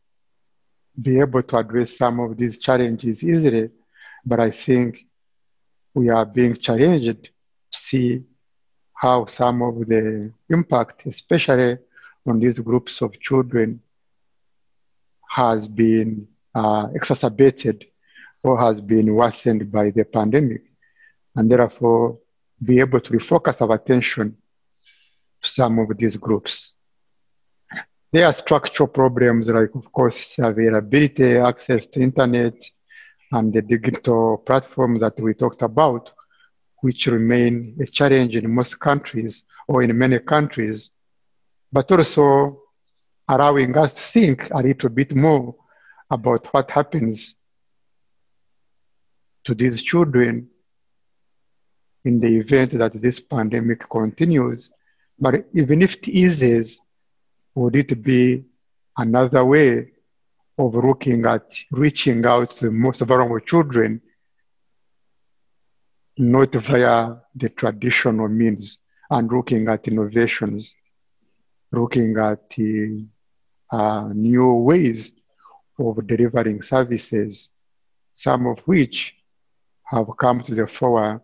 be able to address some of these challenges easily, but I think we are being challenged to see how some of the impact, especially on these groups of children, has been exacerbated or has been worsened by the pandemic, and therefore be able to refocus our attention to some of these groups. There are structural problems like, of course, availability, access to internet, and the digital platforms that we talked about, which remain a challenge in most countries or in many countries, but also allowing us to think a little bit more about what happens to these children in the event that this pandemic continues. But even if it eases, would it be another way of looking at reaching out to the most vulnerable children, not via the traditional means, and looking at innovations, looking at new ways of delivering services, some of which have come to the fore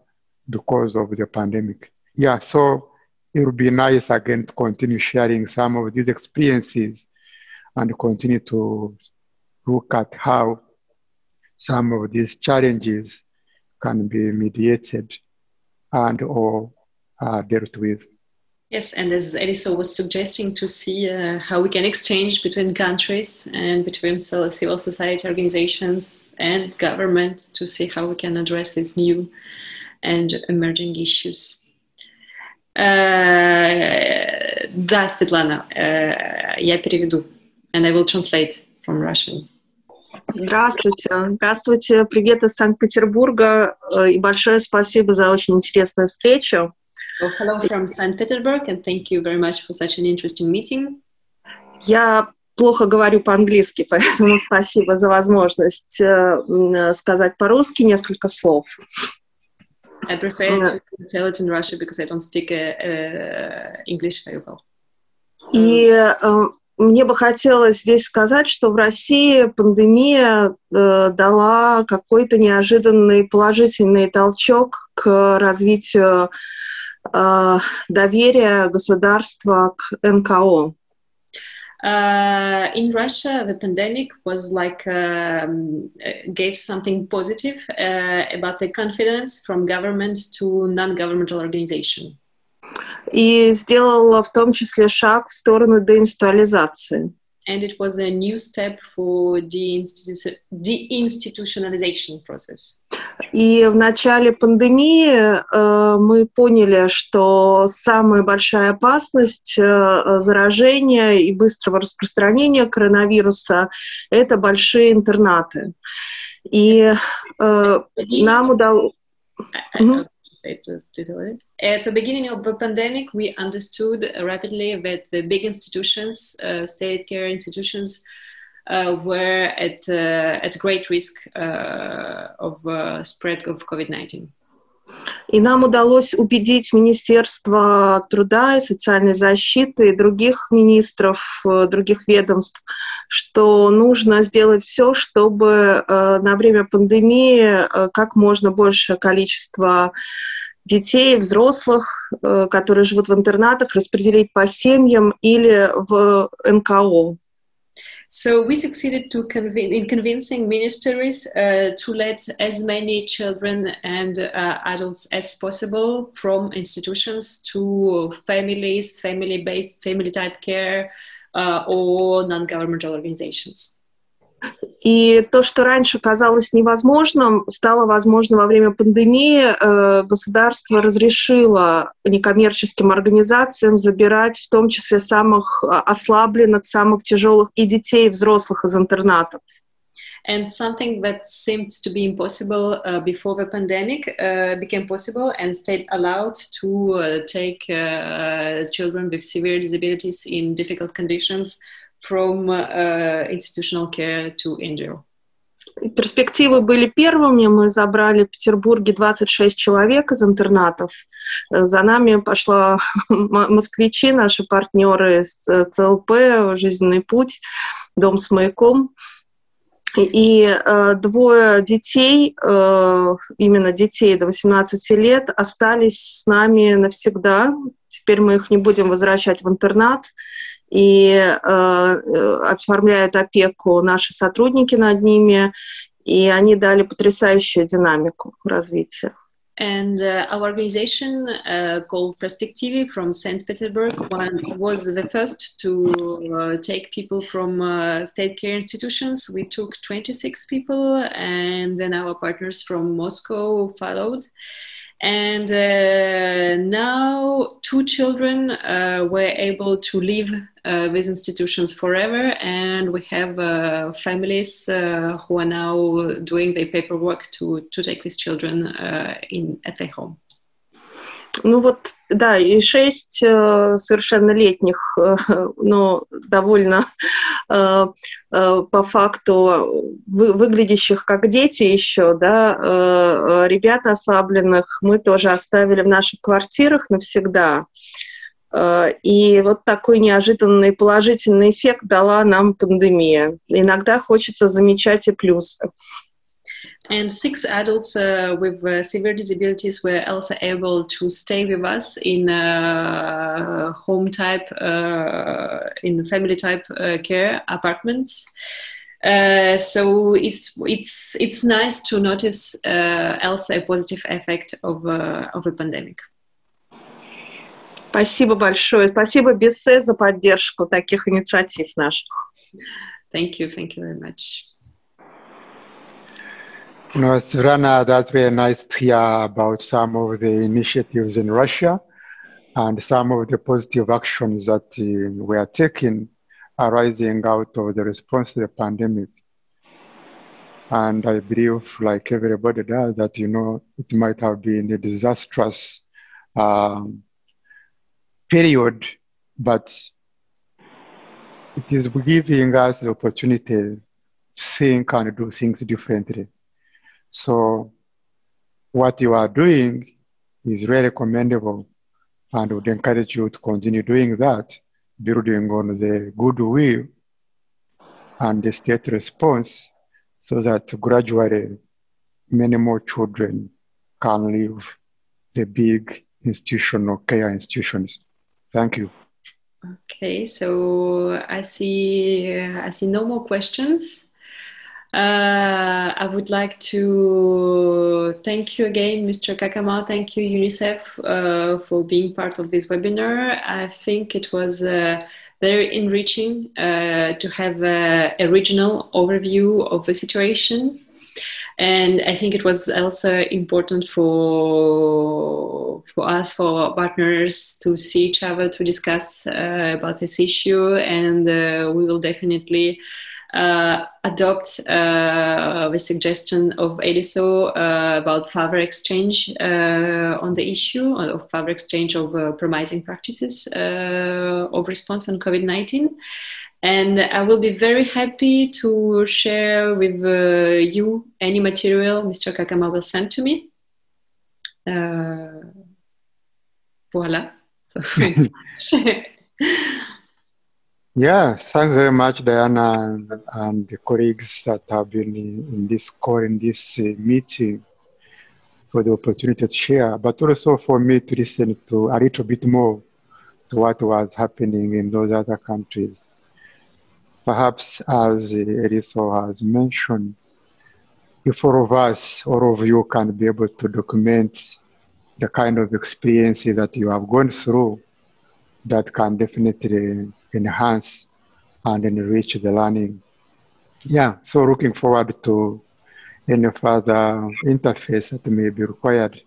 because of the pandemic. Yeah, so it would be nice again to continue sharing some of these experiences and continue to look at how some of these challenges can be mediated and or dealt with. Yes, and as Elisa was suggesting, to see how we can exchange between countries and between civil society organizations and government to see how we can address these new and emerging issues. Да, Светлана, я переведу, and I will translate from Russian. Здравствуйте. Здравствуйте. Привет из Санкт-Петербурга. И большое спасибо за очень интересную встречу. So, hello from St. Petersburg, and thank you very much for such an interesting meeting. Я плохо говорю по-английски, поэтому спасибо за возможность сказать по-русски несколько слов. I prefer to tell it in Russian because I don't speak English very well. И мне бы хотелось здесь сказать, что в России пандемия дала какой-то неожиданный положительный толчок к развитию доверия государства к НКО. In Russia, the pandemic was like gave something positive about the confidence from government to non-governmental organization. И сделала в том числе шаг в сторону деинституализации. And it was a new step for the deinstitutionalization process. И в начале пандемии мы поняли, что самая большая опасность заражения и быстрого распространения коронавируса – это большие интернаты. И нам удалось... At the beginning of the pandemic, we understood rapidly that the big institutions, state care institutions, were at great risk of spread of COVID-19. И нам удалось убедить Министерство труда и социальной защиты и других министров, других ведомств, что нужно сделать все, чтобы на время пандемии как можно большее количество детей, взрослых, которые живут в интернатах, распределить по семьям или в НКО. So we succeeded in convincing ministries to let as many children and adults as possible from institutions to families, family-based, family-type care or non-governmental organizations. И то, что раньше казалось невозможным, стало возможно во время пандемии. Государство разрешило некоммерческим организациям забирать в том числе самых ослабленных, самых тяжелых и детей, и взрослых из интернатов. And something that seemed to be impossible before the pandemic became possible, and state allowed to take children with severe disabilities in difficult conditions from institutional care to NGO. Перспективы были первыми. Мы забрали в Петербурге 26 человек из интернатов. За нами пошла москвичи, наши партнеры из ЦЛП, «Жизненный путь», «Дом с маяком». И двое детей, именно детей до 18 лет, остались с нами навсегда. Теперь мы их не будем возвращать в интернат. И оформляют опеку наши сотрудники над ними, и они дали потрясающую динамику развития. And our organization called Perspectivy from St. Petersburg was the first to take people from state care institutions. We took 26 people, and then our partners from Moscow followed. And now 2 children were able to leave these institutions forever, and we have families who are now doing their paperwork to take these children at their home. Ну вот, да, и 6 совершеннолетних, но довольно по факту выглядящих как дети еще, да, ребят ослабленных мы тоже оставили в наших квартирах навсегда. И вот такой неожиданный положительный эффект дала нам пандемия. Иногда хочется замечать и плюсы. And 6 adults with severe disabilities were also able to stay with us in home type, in family type care apartments. So it's nice to notice also a positive effect of the pandemic. Спасибо большое. Спасибо Бессе за поддержку таких инициатив наших. Thank you very much. No, Sirana, that's very nice to hear about some of the initiatives in Russia and some of the positive actions that we are taking arising out of the response to the pandemic. And I believe, like everybody does, that, you know, it might have been a disastrous period, but it is giving us the opportunity to think and do things differently. So what you are doing is really commendable, and would encourage you to continue doing that, building on the goodwill and the state response, so that gradually many more children can leave the big institutional care institutions. Thank you. Okay, so I see no more questions. I would like to thank you again, Mr. Kakama. Thank you, UNICEF, for being part of this webinar. I think it was very enriching to have a regional overview of the situation. And I think it was also important for us, for our partners, to see each other, to discuss about this issue. And we will definitely adopt the suggestion of EDISO about further exchange on the issue of further exchange of promising practices of response on COVID-19. And I will be very happy to share with you any material Mr. Kakama will send to me. Voila. So, yeah, thanks very much, Diana, and the colleagues that have been in this call, in this meeting, for the opportunity to share, but also for me to listen to a little bit more to what was happening in those other countries. Perhaps, as Eliso has mentioned, if all of us, all of you can be able to document the kind of experiences that you have gone through, that can definitely enhance and enrich the learning. Yeah, so looking forward to any further interface that may be required.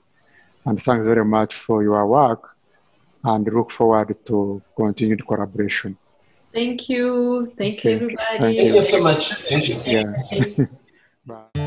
And thanks very much for your work, and look forward to continued collaboration. Thank you. Thank you, everybody. Thank you so much. Thank you. Yeah. Bye.